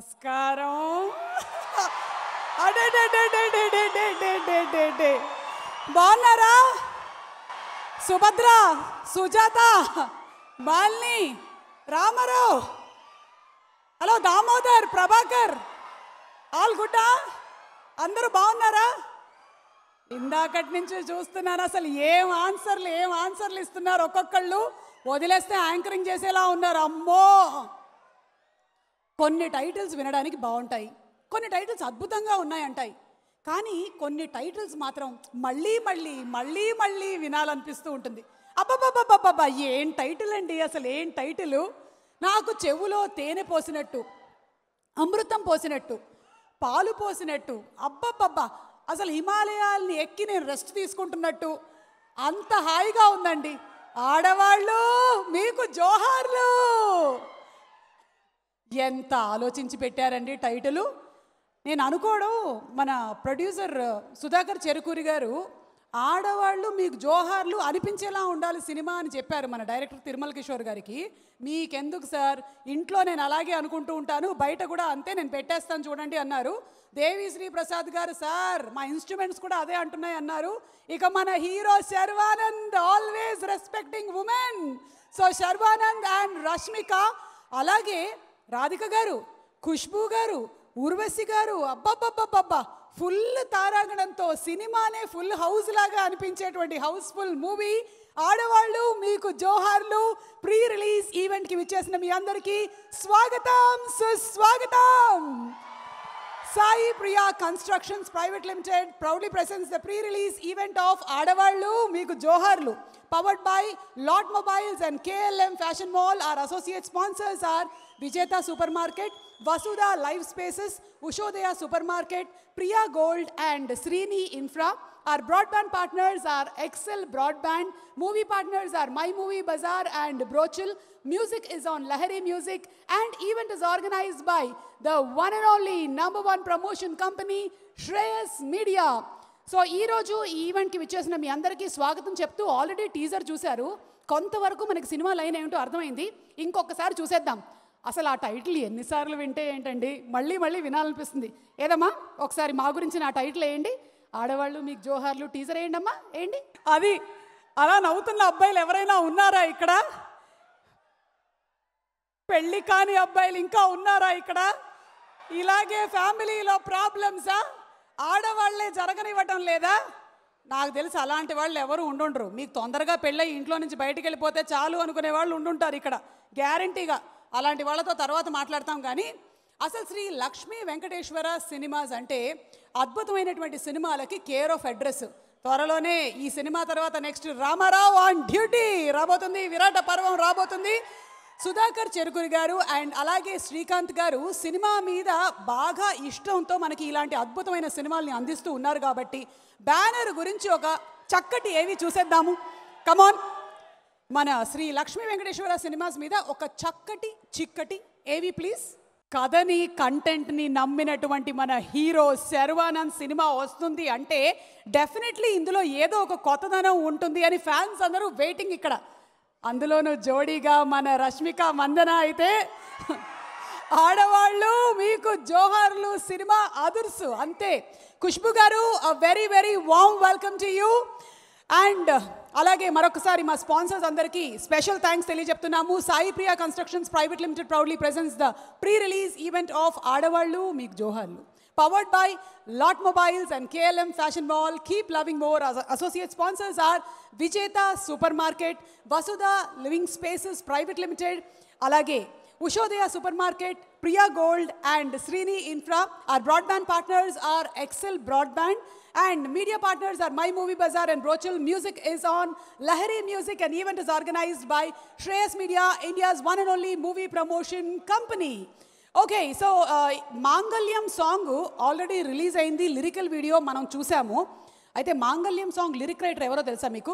నమస్కారం. బాగున్నారా? సుభద్ర, సుజాత, బాల్ని, రామారావు, హలో దామోదర్, ప్రభాకర్, ఆల్ గుడ్డా, అందరూ బాగున్నారా? ఇందాకటి నుంచి చూస్తున్నాను, అసలు ఏం ఆన్సర్లు ఇస్తున్నారు. ఒక్కొక్కళ్ళు వదిలేస్తే యాంకరింగ్ చేసేలా ఉన్నారు. అమ్మో, కొన్ని టైటిల్స్ వినడానికి బాగుంటాయి, కొన్ని టైటిల్స్ అద్భుతంగా ఉన్నాయంటాయి, కానీ కొన్ని టైటిల్స్ మాత్రం మళ్ళీ మళ్ళీ మళ్ళీ మళ్ళీ వినాలనిపిస్తూ ఉంటుంది. అబ్బబ్బబ్బబ్బబ్బా, ఏం టైటిల్ అండి, అసలు ఏం టైటిలు! నాకు చెవులో తేనె పోసినట్టు, అమృతం పోసినట్టు, పాలు పోసినట్టు, అబ్బబ్బబ్బా, అసలు హిమాలయాల్ని ఎక్కి నేను రెస్ట్ తీసుకుంటున్నట్టు అంత హాయిగా ఉందండి. ఆడవాళ్ళు మీకు జోహార్లు. ఎంత ఆలోచించి పెట్టారండి టైటిలు. నేను అనుకోవడం, మన ప్రొడ్యూసర్ సుధాకర్ చెరుకూరి గారు ఆడవాళ్ళు మీకు జోహార్లు అనిపించేలా ఉండాలి సినిమా అని చెప్పారు మన డైరెక్టర్ తిరుమల కిషోర్ గారికి. మీకెందుకు సార్, ఇంట్లో నేను అలాగే అనుకుంటూ ఉంటాను, బయట కూడా అంతే, నేను పెట్టేస్తాను చూడండి అన్నారు. దేవిశ్రీ ప్రసాద్ గారు, సార్ మా ఇన్స్ట్రుమెంట్స్ కూడా అదే అంటున్నాయి అన్నారు. ఇక మన hero Sharwanand, always respecting women, so Sharwanand and Rashmika, అలాగే రాధిక గారు, ఖుష్బూ గారు, ఊర్వశి గారు, అబ్బబ్బబ్బబ్బబ్బా, ఫుల్ తారాగణంతో సినిమానే ఫుల్ హౌస్ లాగా అనిపించేటువంటి హౌస్ఫుల్ మూవీ ఆడవాళ్ళు మీకు జోహార్లు ప్రీ రిలీజ్ ఈవెంట్కి విచ్చేసిన మీ అందరికీ స్వాగతం, సుస్వాగతం. Sai Priya Constructions Private Limited proudly presents the pre-release event of Adavallu Meeku Joharlu, powered by Lot Mobiles and KLM Fashion Mall. Our associate sponsors are Vijeta Supermarket, Vasudha Life Spaces, Ushodaya Supermarket, Priya Gold and Srini Infra. Our broadband partners are Excel Broadband. Movie partners are My Movie Bazaar and Brochil. Music is on Lahari Music, and event is organized by the one and only #1 promotion company Shreyas Media. So ఈరోజు ఈ ఈవెంట్కి విచ్చేసిన మీ అందరికీ స్వాగతం చెప్తూ already teaser చూశారు. కొంతవరకు మనకి సినిమా లైన్ ఏమిటో అర్థమైంది. ఇంకొకసారి చూసేద్దాం. అసలు ఆ టైటిల్ ఎన్నిసార్లు వింటే ఏంటండి, మళ్ళీ మళ్ళీ వినాలనిపిస్తుంది. ఏదమ్మా, ఒకసారి మా గురించి నా టైటిల్ వేయండి. ఆడవాళ్ళు మీకు జోహార్లు టీజర్ వేయండి అమ్మా, వేయండి. అది అలా నవ్వుతున్న అబ్బాయిలు ఎవరైనా ఉన్నారా ఇక్కడ? పెళ్ళి కాని అబ్బాయిలు ఇంకా ఉన్నారా ఇక్కడ? ఇలాగే ఫ్యామిలీలో ప్రాబ్లమ్సా? ఆడవాళ్లే జరగనివ్వటం లేదా? నాకు తెలిసి అలాంటి వాళ్ళు ఎవరు ఉండుండరు. మీకు తొందరగా పెళ్ళై ఇంట్లో నుంచి బయటికి వెళ్ళిపోతే చాలు అనుకునే వాళ్ళు ఉండుంటారు ఇక్కడ, గ్యారంటీగా. అలాంటి వాళ్ళతో తర్వాత మాట్లాడతాం. కానీ అసలు శ్రీ లక్ష్మీ వెంకటేశ్వర సినిమాస్ అంటే అద్భుతమైనటువంటి సినిమాలకి కేర్ ఆఫ్ అడ్రస్. త్వరలోనే ఈ సినిమా తర్వాత నెక్స్ట్ రామారావు ఆన్ డ్యూటీ రాబోతుంది, విరాట పర్వం రాబోతుంది. సుధాకర్ చెరుకూరి గారు అండ్ అలాగే శ్రీకాంత్ గారు సినిమా మీద బాగా ఇష్టంతో మనకి ఇలాంటి అద్భుతమైన సినిమాల్ని అందిస్తూ ఉన్నారు. కాబట్టి బ్యానర్ గురించి ఒక చక్కటి ఏవి చూసేద్దాము. కమాన్, మన శ్రీ లక్ష్మీ వెంకటేశ్వర సినిమాస్ మీద ఒక చక్కటి చిక్కటి ఏవి ప్లీజ్. కథని కంటెంట్ని నమ్మినటువంటి మన హీరో శర్వానంద్ సినిమా వస్తుంది అంటే డెఫినెట్లీ ఇందులో ఏదో ఒక కొత్తదనం ఉంటుంది అని ఫ్యాన్స్ అందరూ వెయిటింగ్ ఇక్కడ. అందులోనూ జోడీగా మన రష్మిక మందన అయితే ఆడవాళ్ళు మీకు జోహార్లు సినిమా అదుర్సు అంతే. Khushbu garu, very very warm welcome to you. And అలాగే మరొకసారి మా స్పాన్సర్స్ అందరికీ స్పెషల్ థ్యాంక్స్ తెలియజెప్తున్నాము. Sai Priya constructions private limited proudly presents the pre release event of Aadavallu మీకు జోహార్లు, powered by Lot Mobiles and KLM Fashion Mall. Keep loving more. Associate sponsors are Vijeta Supermarket, Vasudha Living Spaces Private Limited, alage Ushodaya Supermarket, Priya Gold and Srini Infra. Our broadband partners are Excel Broadband, and media partners are My Movie Bazaar and Brochil. Music is on Lahari Music, and event is organized by Shreyas Media, India's one and only movie promotion company. Okay, so మాంగళ్యం song already release అయింది, lyrical video మనం చూసాము. అయితే మాంగళ్యం song lyric writer ఎవరో తెలుసా మీకు?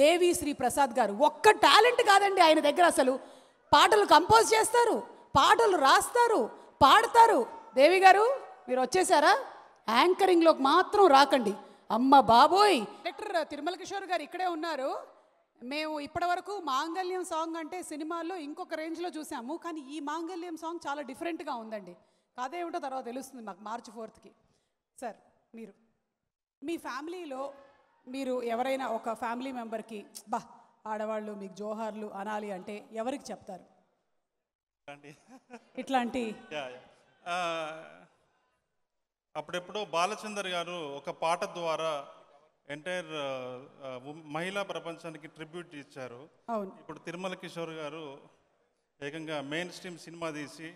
దేవిశ్రీ ప్రసాద్ గారు. ఒక్క టాలెంట్ కాదండి ఆయన దగ్గర, అసలు పాటలు కంపోజ్ చేస్తారు, పాటలు రాస్తారు, పాడతారు. దేవి గారు మీరు వచ్చేసారా? యాంకరింగ్లోకి మాత్రం రాకండి, అమ్మ బాబోయ్. డైరెక్టర్ తిరుమల కిషోర్ గారు ఇక్కడే ఉన్నారు. మేము ఇప్పటివరకు మాంగళ్యం సాంగ్ అంటే సినిమాల్లో ఇంకొక రేంజ్లో చూసాము, కానీ ఈ మాంగళ్యం సాంగ్ చాలా డిఫరెంట్గా ఉందండి. కథ ఏమిటో తర్వాత తెలుస్తుంది మాకు మార్చి 4th సార్. మీరు మీ ఫ్యామిలీలో మీరు ఎవరైనా ఒక ఫ్యామిలీ మెంబర్కి బా ఆడవాళ్ళు మీకు జోహార్లు అనాలి అంటే ఎవరికి చెప్తారు? ఇట్లాంటి అప్పుడెప్పుడు బాలచందర్ గారు ఒక పాట ద్వారా ఎంటైర్ మహిళా ప్రపంచానికి ట్రిబ్యూట్ ఇచ్చారు. ఇప్పుడు తిరుమల కిషోర్ గారు ఏకంగా మెయిన్ స్ట్రీమ్ సినిమా తీసి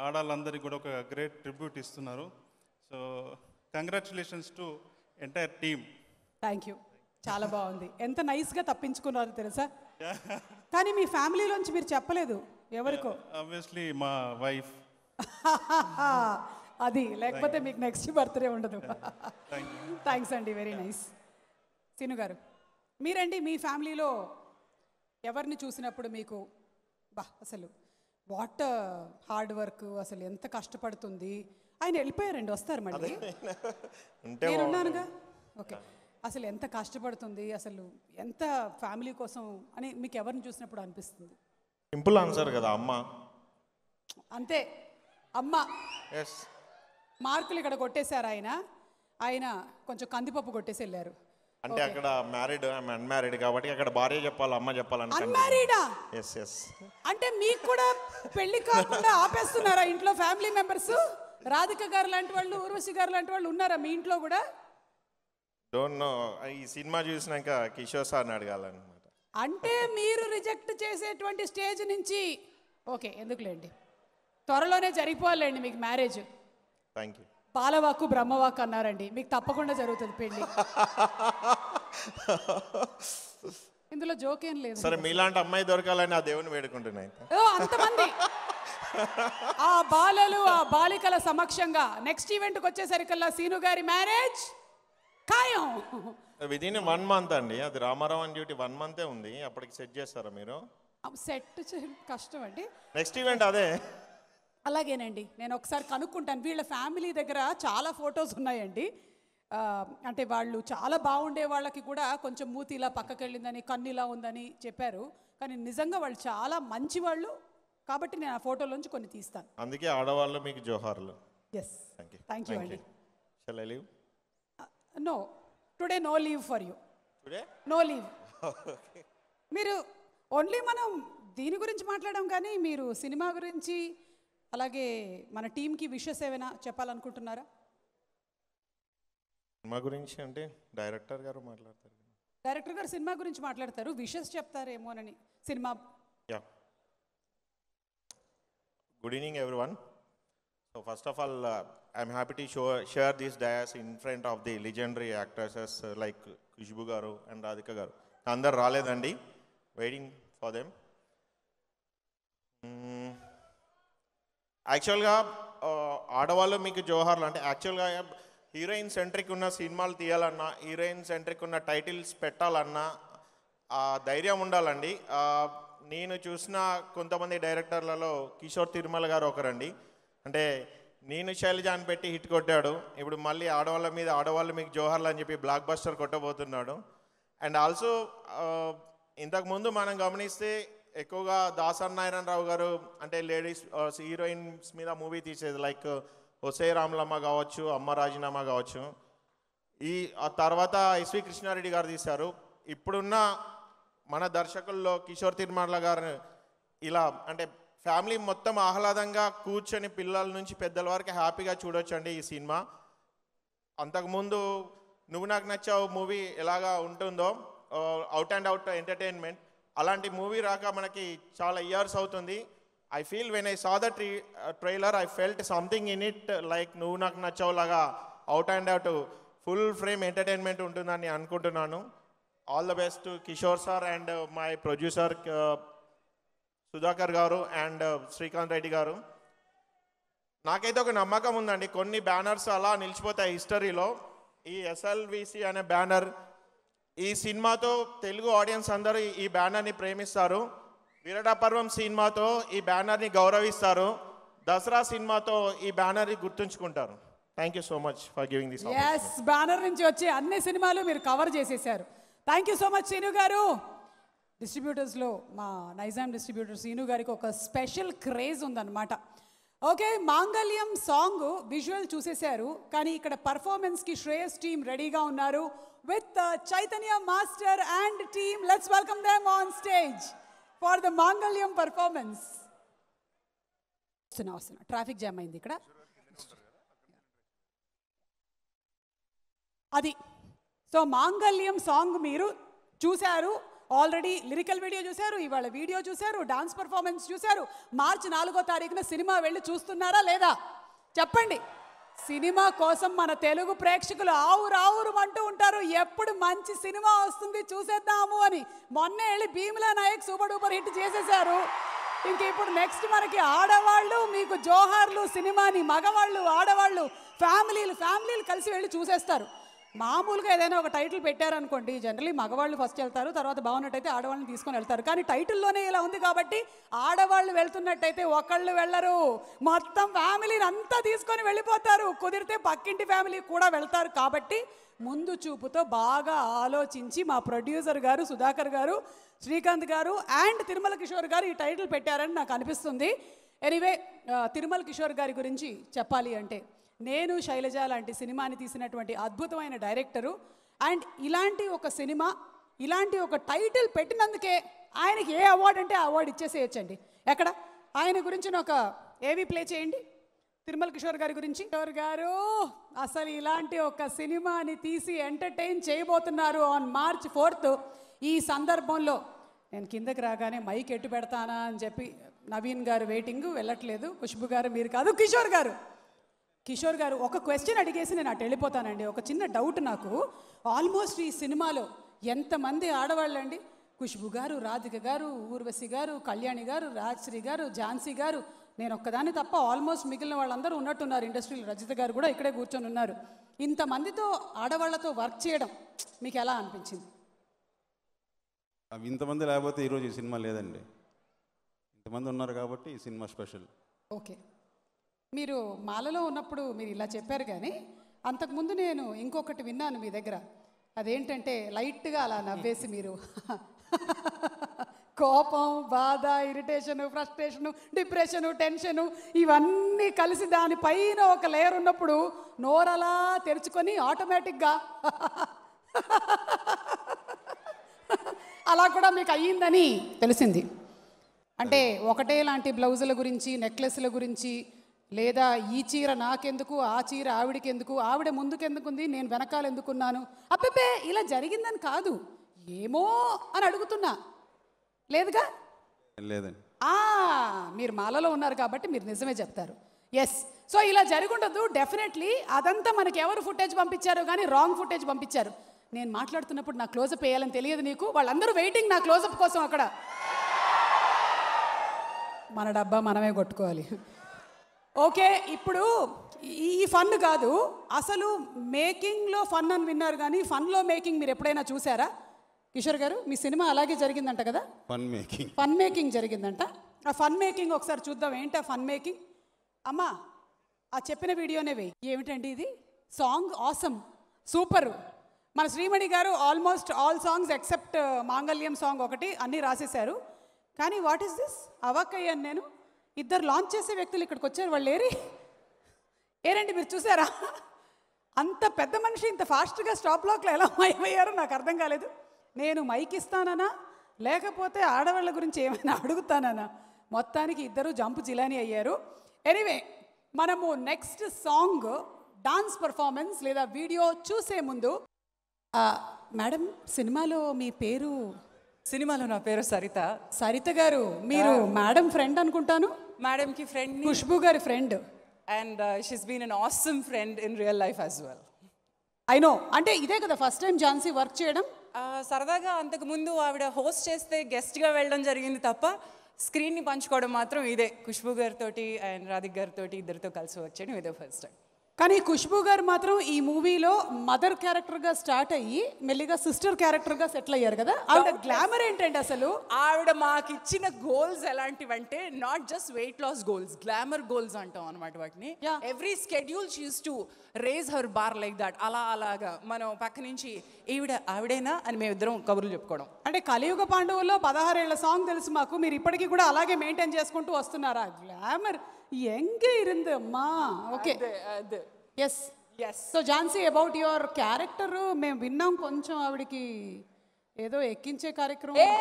ఆడాళ్ళందరికీ కూడా ఒక గ్రేట్ ట్రిబ్యూట్ ఇస్తున్నారు. So congratulations to entire team. Thank you, చాలా బాగుంది. ఎంత నైస్గా తప్పించుకున్నారు తెలుసా. కానీ మీ ఫ్యామిలీలోంచి మీరు చెప్పలేదు ఎవరికో? ఆబ్వియస్లీ మా వైఫ్. అది లేకపోతే మీకు నెక్స్ట్ బర్త్డే ఉండదు. థ్యాంక్స్ అండి, వెరీ నైస్. సీను గారు మీరండి, మీ ఫ్యామిలీలో ఎవరిని చూసినప్పుడు మీకు బా అసలు వాట్ హార్డ్ వర్క్, అసలు ఎంత కష్టపడుతుంది. ఆయన వెళ్ళిపోయారండి, వస్తారు మళ్ళీ. నేనున్నానుగా. ఓకే, అసలు ఎంత కష్టపడుతుంది, అసలు ఎంత ఫ్యామిలీ కోసం అని మీకు ఎవరిని చూసినప్పుడు అనిపిస్తుంది? సింపుల్ ఆన్సర్ కదా, అమ్మ. అంతే, అమ్మ. మార్కులు ఇక్కడ కొట్టేశారు ఆయన కొంచెం కందిపప్పు కొట్టేసి వెళ్ళారు. అంటే అక్కడ మ్యారీడ్, అన్మ్యారీడ్ కాబట్టి అక్కడ భార్య చెప్పాలి, అమ్మ చెప్పాలని. అన్మ్యారీడా? అంటే మీకు కూడా పెళ్లి కాకుండా ఆపేస్తున్నారా ఇంట్లో ఫ్యామిలీ మెంబర్స్? రాధిక గారు లాంటి వాళ్ళు, ఊర్వశి గారు లాంటి వాళ్ళు ఉన్నారా మీ ఇంట్లో కూడా? డోంట్ నో, ఈ సినిమా చూసినాక కిషోర్ సార్ని అడగాలన్నమాట. అంటే మీరు రిజెక్ట్ చేసేటువంటి స్టేజ్ నుంచి ఓకే, ఎందుకులేండి, త్వరలోనే జరిగిపోవాలండి మీకు మ్యారేజ్. Thank you. బాలవాక్కు బ్రహ్మవాక్కు అన్నారండి, మీకు తప్పకుండా జరుగుతుంది పెళ్లి. ఇందులో జోకేం లేదు. సరే, మీలాంటి అమ్మాయి దొరకాలని ఆ దేవుని వేడుకుంటున్నాయి. అంతమంది ఆ బాలలు, ఆ బాలికల సమక్షంగా నెక్స్ట్ ఈవెంట్కి వచ్చేసరికల్లా సీను గారి మ్యారేజ్ ఖాయం. విదిన్ 1 month అండి, అది రామారావు అని డ్యూటీ 1 month ఉంది. అప్పటికి సెట్ చేస్తారా మీరు? సెట్ కష్టం అండి. నెక్స్ట్ ఈవెంట్ అదే. అలాగేనండి, నేను ఒకసారి కనుక్కుంటాను. వీళ్ళ ఫ్యామిలీ దగ్గర చాలా ఫొటోస్ ఉన్నాయండి. అంటే వాళ్ళు చాలా బాగుండే వాళ్ళకి కూడా కొంచెం మూతి ఇలా పక్కకి వెళ్ళిందని, కన్ను ఇలా ఉందని చెప్పారు. కానీ నిజంగా వాళ్ళు చాలా మంచి వాళ్ళు కాబట్టి నేను ఆ ఫోటోలోంచి కొన్ని తీస్తాను. అందుకే ఆడవాళ్ళు మీకు జోహార్లు. ఎస్, థ్యాంక్ యూ అండి. Shall I leave? No, today no leave for you. Today no leave. మీరు ఓన్లీ మనం దీని గురించి మాట్లాడాం, కానీ మీరు సినిమా గురించి అలాగే మన టీంకి విషెస్ ఏమైనా చెప్పాలనుకుంటున్నారా? సినిమా గురించి అంటే డైరెక్టర్ గారు మాట్లాడతారు. డైరెక్టర్ గారు సినిమా గురించి మాట్లాడతారు, విషెస్ చెప్తారేమోనని. సినిమా Good evening everyone. So first of all, I'm happy to share this dais in front of the legendary actresses like Khushbu garu and Radhika garu. Andaru raledandi, waiting for them. యాక్చువల్గా ఆడవాళ్ళు మీకు జోహార్లు అంటే యాక్చువల్గా heroine centric ఉన్న సినిమాలు తీయాలన్నా, heroine centric ఉన్న titles పెట్టాలన్నా ధైర్యం ఉండాలండి. నేను చూసిన కొంతమంది డైరెక్టర్లలో కిషోర్ తిరుమల గారు ఒకరండి. అంటే నేను శైలజ అని పెట్టి హిట్ కొట్టాడు, ఇప్పుడు మళ్ళీ ఆడవాళ్ళ మీద ఆడవాళ్ళు మీకు జోహార్లు అని చెప్పి బ్లాక్ బస్టర్ కొట్టబోతున్నాడు. అండ్ ఆల్సో ఇంతకుముందు మనం గమనిస్తే ఎక్కువగా దాసరి నారాయణ రావు గారు అంటే లేడీస్ హీరోయిన్స్ మీద మూవీ తీసేది, లైక్ ఒసే రాములమ్మ కావచ్చు, అమ్మ రాజీనామా కావచ్చు. ఆ తర్వాత ఎస్వి కృష్ణారెడ్డి గారు తీశారు. ఇప్పుడున్న మన దర్శకుల్లో కిషోర్ తిరుమల గారు ఇలా అంటే ఫ్యామిలీ మొత్తం ఆహ్లాదంగా కూర్చొని పిల్లల నుంచి పెద్దల వరకు హ్యాపీగా చూడొచ్చండి ఈ సినిమా. అంతకుముందు నువ్వు నాకు నచ్చావు మూవీ ఎలాగా ఉంటుందో అవుట్ అండ్ అవుట్ ఎంటర్టైన్మెంట్, అలాంటి మూవీ రాక మనకి చాలా ఇయర్స్ అవుతుంది. I feel when I saw the trailer I felt something in it, like నువ్వు నాకు నచ్చావు లాగా out and out full frame entertainment ఉంటుందని అనుకుంటున్నాను. All the best to Kishore sir and my producer Sudhakar గారు అండ్ శ్రీకాంత్ రెడ్డి గారు. నాకైతే ఒక నమ్మకం ఉందండి, కొన్ని బ్యానర్స్ అలా నిలిచిపోతాయి హిస్టరీలో. ఈ SLVC అనే బ్యానర్ ఈ సినిమాతో తెలుగు ఆడియన్స్ అందరూ ఈ బ్యానర్ని ప్రేమిస్తారు. వీరటాపర్వం సినిమాతో ఈ బ్యానర్ని గౌరవిస్తారు. దసరా సినిమాతో ఈ బ్యానర్ని గుర్తుంచుకుంటారు. Thank you so much for giving this opportunity. yes, banner నుంచి వచ్చే అన్ని సినిమాలు మీరు కవర్ చేసేసారు. Thank you so much Seenu గారు. డిస్ట్రిబ్యూటర్స్లో మా నైజాం డిస్ట్రిబ్యూటర్ సీను గారికి ఒక స్పెషల్ క్రేజ్ ఉందన్నమాట. ఓకే, మాంగళ్యం సాంగ్ విజువల్ చూసేశారు, కానీ ఇక్కడ పర్ఫార్మెన్స్కి శ్రేయస్ టీమ్ రెడీగా ఉన్నారు with Chaitanya master and team. Let's welcome them on stage for the Mangalyam performance. వస్తున్నా, ట్రాఫిక్ జామ్ అయింది ఇక్కడ. అది సో మాంగళ్యం సాంగ్ మీరు చూశారు ఆల్రెడీ, లిరికల్ వీడియో చూశారు, ఇవాళ వీడియో చూశారు, డాన్స్ పర్ఫార్మెన్స్ చూశారు. మార్చి 4వ తారీఖున సినిమా వెళ్ళి చూస్తున్నారా లేదా చెప్పండి. సినిమా కోసం మన తెలుగు ప్రేక్షకులు ఆవురు అంటూ ఉంటారు, ఎప్పుడు మంచి సినిమా వస్తుంది చూసేద్దాము అని. మొన్నే వెళ్ళి Bheemla Nayak super duper hit చేసేశారు. ఇంక ఇప్పుడు నెక్స్ట్ మనకి ఆడవాళ్ళు మీకు జోహార్లు సినిమాని మగవాళ్ళు ఆడవాళ్ళు ఫ్యామిలీలు కలిసి వెళ్ళి చూసేస్తారు. మామూలుగా ఏదైనా ఒక టైటిల్ పెట్టారనుకోండి, జనరలీ మగవాళ్ళు ఫస్ట్ వెళ్తారు, తర్వాత బాగున్నట్టయితే ఆడవాళ్ళని తీసుకొని వెళ్తారు. కానీ టైటిల్లోనే ఇలా ఉంది కాబట్టి ఆడవాళ్ళు వెళ్తున్నట్టయితే ఒకళ్ళు వెళ్ళరు, మొత్తం ఫ్యామిలీని అంతా తీసుకొని వెళ్ళిపోతారు. కుదిరితే పక్కింటి ఫ్యామిలీ కూడా వెళ్తారు. కాబట్టి ముందు చూపుతో బాగా ఆలోచించి మా ప్రొడ్యూసర్ గారు సుధాకర్ గారు, శ్రీకాంత్ గారు అండ్ తిరుమల కిషోర్ గారు ఈ టైటిల్ పెట్టారని నాకు అనిపిస్తుంది. ఎనీవే, తిరుమల కిషోర్ గారి గురించి చెప్పాలి అంటే, నేను శైలజ లాంటి సినిమాని తీసినటువంటి అద్భుతమైన డైరెక్టరు. అండ్ ఇలాంటి ఒక సినిమా, ఇలాంటి ఒక టైటిల్ పెట్టినందుకే ఆయనకి ఏ అవార్డు అంటే ఆ అవార్డు ఇచ్చేసేయచ్చండి. ఎక్కడ ఆయన గురించి ఒక ఏవి ప్లే చేయండి, తిరుమల కిషోర్ గారి గురించి. కిషోర్ గారు అసలు ఇలాంటి ఒక సినిమాని తీసి ఎంటర్టైన్ చేయబోతున్నారు ఆన్ March 4th. ఈ సందర్భంలో నేను కిందకి రాగానే మైక్ ఎట్టు పెడతానా అని చెప్పి నవీన్ గారు వెయిటింగ్, వెళ్ళట్లేదు. ఖుష్బు గారు మీరు కాదు, కిషోర్ గారు ఒక క్వశ్చన్ అడిగేసి నేను అటు వెళ్ళిపోతానండి. ఒక చిన్న డౌట్ నాకు. ఆల్మోస్ట్ ఈ సినిమాలో ఎంతమంది ఆడవాళ్ళండి? ఖుష్బు గారు, రాధిక గారు, ఊర్వశి గారు, కళ్యాణి గారు, రాజ్శ్రీ గారు, ఝాన్సీ గారు, నేను ఒక్కదాన్ని తప్ప ఆల్మోస్ట్ మిగిలిన వాళ్ళందరూ ఉన్నట్టున్నారు. ఇండస్ట్రీలో రజిత గారు కూడా ఇక్కడే కూర్చొని ఉన్నారు. ఇంతమందితో ఆడవాళ్లతో వర్క్ చేయడం మీకు ఎలా అనిపించింది? అవి ఇంతమంది లేకపోతే ఈరోజు ఈ సినిమా లేదండి. ఇంతమంది ఉన్నారు కాబట్టి ఈ సినిమా స్పెషల్. ఓకే, మీరు మాలలో ఉన్నప్పుడు మీరు ఇలా చెప్పారు, కానీ అంతకుముందు నేను ఇంకొకటి విన్నాను మీ దగ్గర. అదేంటంటే లైట్గా అలా నవ్వేసి మీరు కోపం, బాధ, ఇరిటేషను, ఫ్రస్ట్రేషను, డిప్రెషను, టెన్షను ఇవన్నీ కలిసి దానిపైన ఒక లేయర్ ఉన్నప్పుడు నోరలా తెరుచుకొని ఆటోమేటిక్గా అలా కూడా మీకు అయ్యిందని తెలిసింది. అంటే ఒకటే లాంటి బ్లౌజుల గురించి, నెక్లెస్ల గురించి, లేదా ఈ చీర నాకెందుకు, ఆ చీర ఆవిడికి ఎందుకు, ఆవిడ ముందుకెందుకుంది, నేను వెనకాల ఎందుకున్నాను, అబ్బే ఇలా జరిగిందని కాదు, ఏమో అని అడుగుతున్నా. లేదుగా? లేదండి. మీరు మాలలో ఉన్నారు కాబట్టి మీరు నిజమే చెప్తారు. ఎస్, సో ఇలా జరుగుండదు డెఫినెట్లీ. అదంతా మనకి ఎవరు ఫుటేజ్ పంపించారో కానీ రాంగ్ ఫుటేజ్ పంపించారు. నేను మాట్లాడుతున్నప్పుడు నా క్లోజప్ వేయాలని తెలియదు నీకు. వాళ్ళందరూ వెయిటింగ్ నా క్లోజప్ కోసం అక్కడ. మన డబ్బా మనమే కొట్టుకోవాలి. ఓకే, ఇప్పుడు ఈ ఫన్ కాదు, అసలు మేకింగ్లో ఫన్ అని విన్నారు, కానీ ఫన్లో మేకింగ్ మీరు ఎప్పుడైనా చూసారా? కిషోర్ గారు, మీ సినిమా అలాగే జరిగిందంట కదా? ఫన్ మేకింగ్ జరిగిందంట. ఆ ఫన్ మేకింగ్ ఒకసారి చూద్దాం. ఏంటి ఆ ఫన్ మేకింగ్? అమ్మా, ఆ చెప్పిన వీడియోనే వేయి. ఏమిటండి ఇది? Song awesome, super. మన శ్రీమణి గారు ఆల్మోస్ట్ ఆల్ సాంగ్స్ ఎక్సెప్ట్ మాంగళ్యం సాంగ్ ఒకటి అన్నీ రాసేశారు. కానీ వాట్ ఈస్ దిస్? అవాక్కయ్యాను నేను. ఇద్దరు లాంచ్ చేసే వ్యక్తులు ఇక్కడికి వచ్చారు, వాళ్ళు ఏరండి మీరు చూసారా? అంత పెద్ద మనిషి ఇంత ఫాస్ట్గా స్టాప్ లాక్లో ఎలా మాయమయ్యారో నాకు అర్థం కాలేదు. నేను మైక్ ఇస్తానన్నా లేకపోతే ఆడవాళ్ళ గురించి ఏమైనా అడుగుతానన్నా, మొత్తానికి ఇద్దరు జంపు జిలానీ అయ్యారు. ఎనీవే, మనము నెక్స్ట్ సాంగ్ డాన్స్ పర్ఫార్మెన్స్ లేదా వీడియో చూసే ముందు, మేడం సినిమాలో మీ పేరు? సినిమాలో నా పేరు సరిత. సరిత గారు, మీరు మేడం ఫ్రెండ్ అనుకుంటాను. మేడంకి ఫ్రెండ్, ఖుష్బు గారి friend. And she's been an awesome friend in real life as well. I know. అంటే ఇదే కదా ఫస్ట్ టైం ఝాన్సీ వర్క్ చేయడం? సరదాగా అంతకుముందు ఆవిడ హోస్ట్ చేస్తే గెస్ట్గా వెళ్ళడం జరిగింది తప్ప స్క్రీన్ని పంచుకోవడం మాత్రం ఇదే. ఖుష్బు గారితో అండ్ రాధిక్ గారితో ఇద్దరితో కలిసి వర్క్ చేయడం ఇదే ఫస్ట్ టైం. కానీ ఖుష్బు గారు మాత్రం ఈ మూవీలో మదర్ క్యారెక్టర్గా స్టార్ట్ అయ్యి మెల్లిగా సిస్టర్ క్యారెక్టర్గా సెటిల్ అయ్యారు కదా. ఆవిడ గ్లామర్ ఏంటంటే అసలు ఆవిడ మాకు ఇచ్చిన గోల్స్ ఎలాంటివంటే not just weight loss goals, glamour goals అంటాం అనమాట వాటిని. Every schedule she used to raise her bar like that. అలాగా మనం పక్క నుంచి ఆవిడేనా అని మేమిద్దరం కబుర్లు చెప్పుకోవడం. అంటే కలియుగ పాండవుల్లో 16 ఏళ్ల సాంగ్ తెలుసు మాకు, మీరు ఇప్పటికీ కూడా అలాగే మెయింటైన్ చేసుకుంటూ వస్తున్నారా? గ్లామర్ எங்க இருந்து அమ్మా ఓకే అదే yes so Jhansi about your character మేము విన్నాం కొంచెం ఆవిడకి ఏదో ఎక్కించే కార్యక్రమం ఏ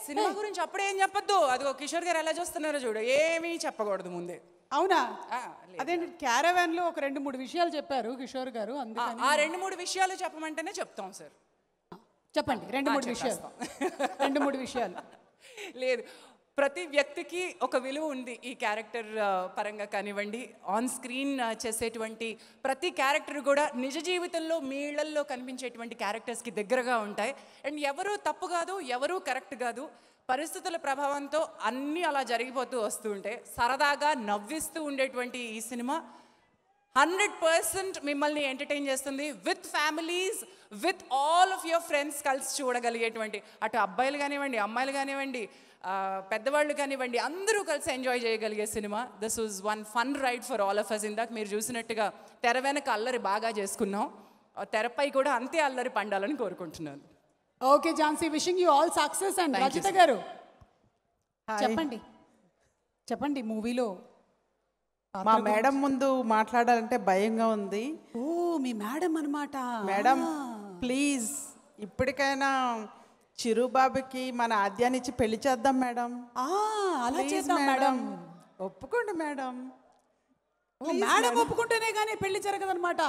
సినిమా గురించి అప్పుడే ఏం చెప్పొద్దు. అదిగో కిషోర్ గారు ఎలా చూస్తున్నారో చూడు, ఏమీ చెప్పకూడదు ముందే. అవునా ఆ, లేదు. అదేంటి క్యారవాన్ లో ఒక 2-3 విషయాలు చెప్పారు కిషోర్ గారు, అందుకని ఆ 2-3 విషయాలు చెప్పమంటేనే చెప్తాం సార్. చెప్పండి 2-3 విషయాలు 2-3 విషయాలు. లేదు, ప్రతి వ్యక్తికి ఒక విలువ ఉంది ఈ క్యారెక్టర్ పరంగా కానివ్వండి. ఆన్ స్క్రీన్ చేసేటువంటి ప్రతి క్యారెక్టర్ కూడా నిజ జీవితంలో మీ ఇళ్లల్లో కనిపించేటువంటి క్యారెక్టర్స్కి దగ్గరగా ఉంటాయి. అండ్ ఎవరు తప్పు కాదు, ఎవరు కరెక్ట్ కాదు, పరిస్థితుల ప్రభావంతో అన్నీ అలా జరిగిపోతూ వస్తూ ఉంటాయి. సరదాగా నవ్విస్తూ ఉండేటువంటి ఈ సినిమా 100% మిమ్మల్ని ఎంటర్టైన్ చేస్తుంది. With families, with all of your friends కలిసి చూడగలిగేటువంటి, అటు అబ్బాయిలు కానివ్వండి, అమ్మాయిలు కానివ్వండి, పెద్దవాళ్ళు కానివ్వండి, అందరూ కలిసి ఎంజాయ్ చేయగలిగే cinema. This was one fun ride for all of us. ఇందాక మీరు చూసినట్టుగా తెర వెనక అల్లరి బాగా చేసుకున్నాం, తెరపై కూడా అంతే అల్లరి పండాలని కోరుకుంటున్నాను. Okay Jhansi, wishing you all success. And Rajitha గారు చెప్పండి చెప్పండి, మూవీలో మా మేడం ముందు మాట్లాడాలంటే భయంగా ఉంది. ఓ మీ మేడం అన్నమాట. మేడం ప్లీజ్ ఇప్పటికైనా చిరుబాబుకి మన ఆద్యాన్నిచ్చి పెళ్లి చేద్దాం మేడం. అలా Please చేద్దాం మేడం. ఒప్పుకోండి మేడం. మేడం ఒప్పుకుంటేనే కానీ పెళ్లి జరగదనమాట.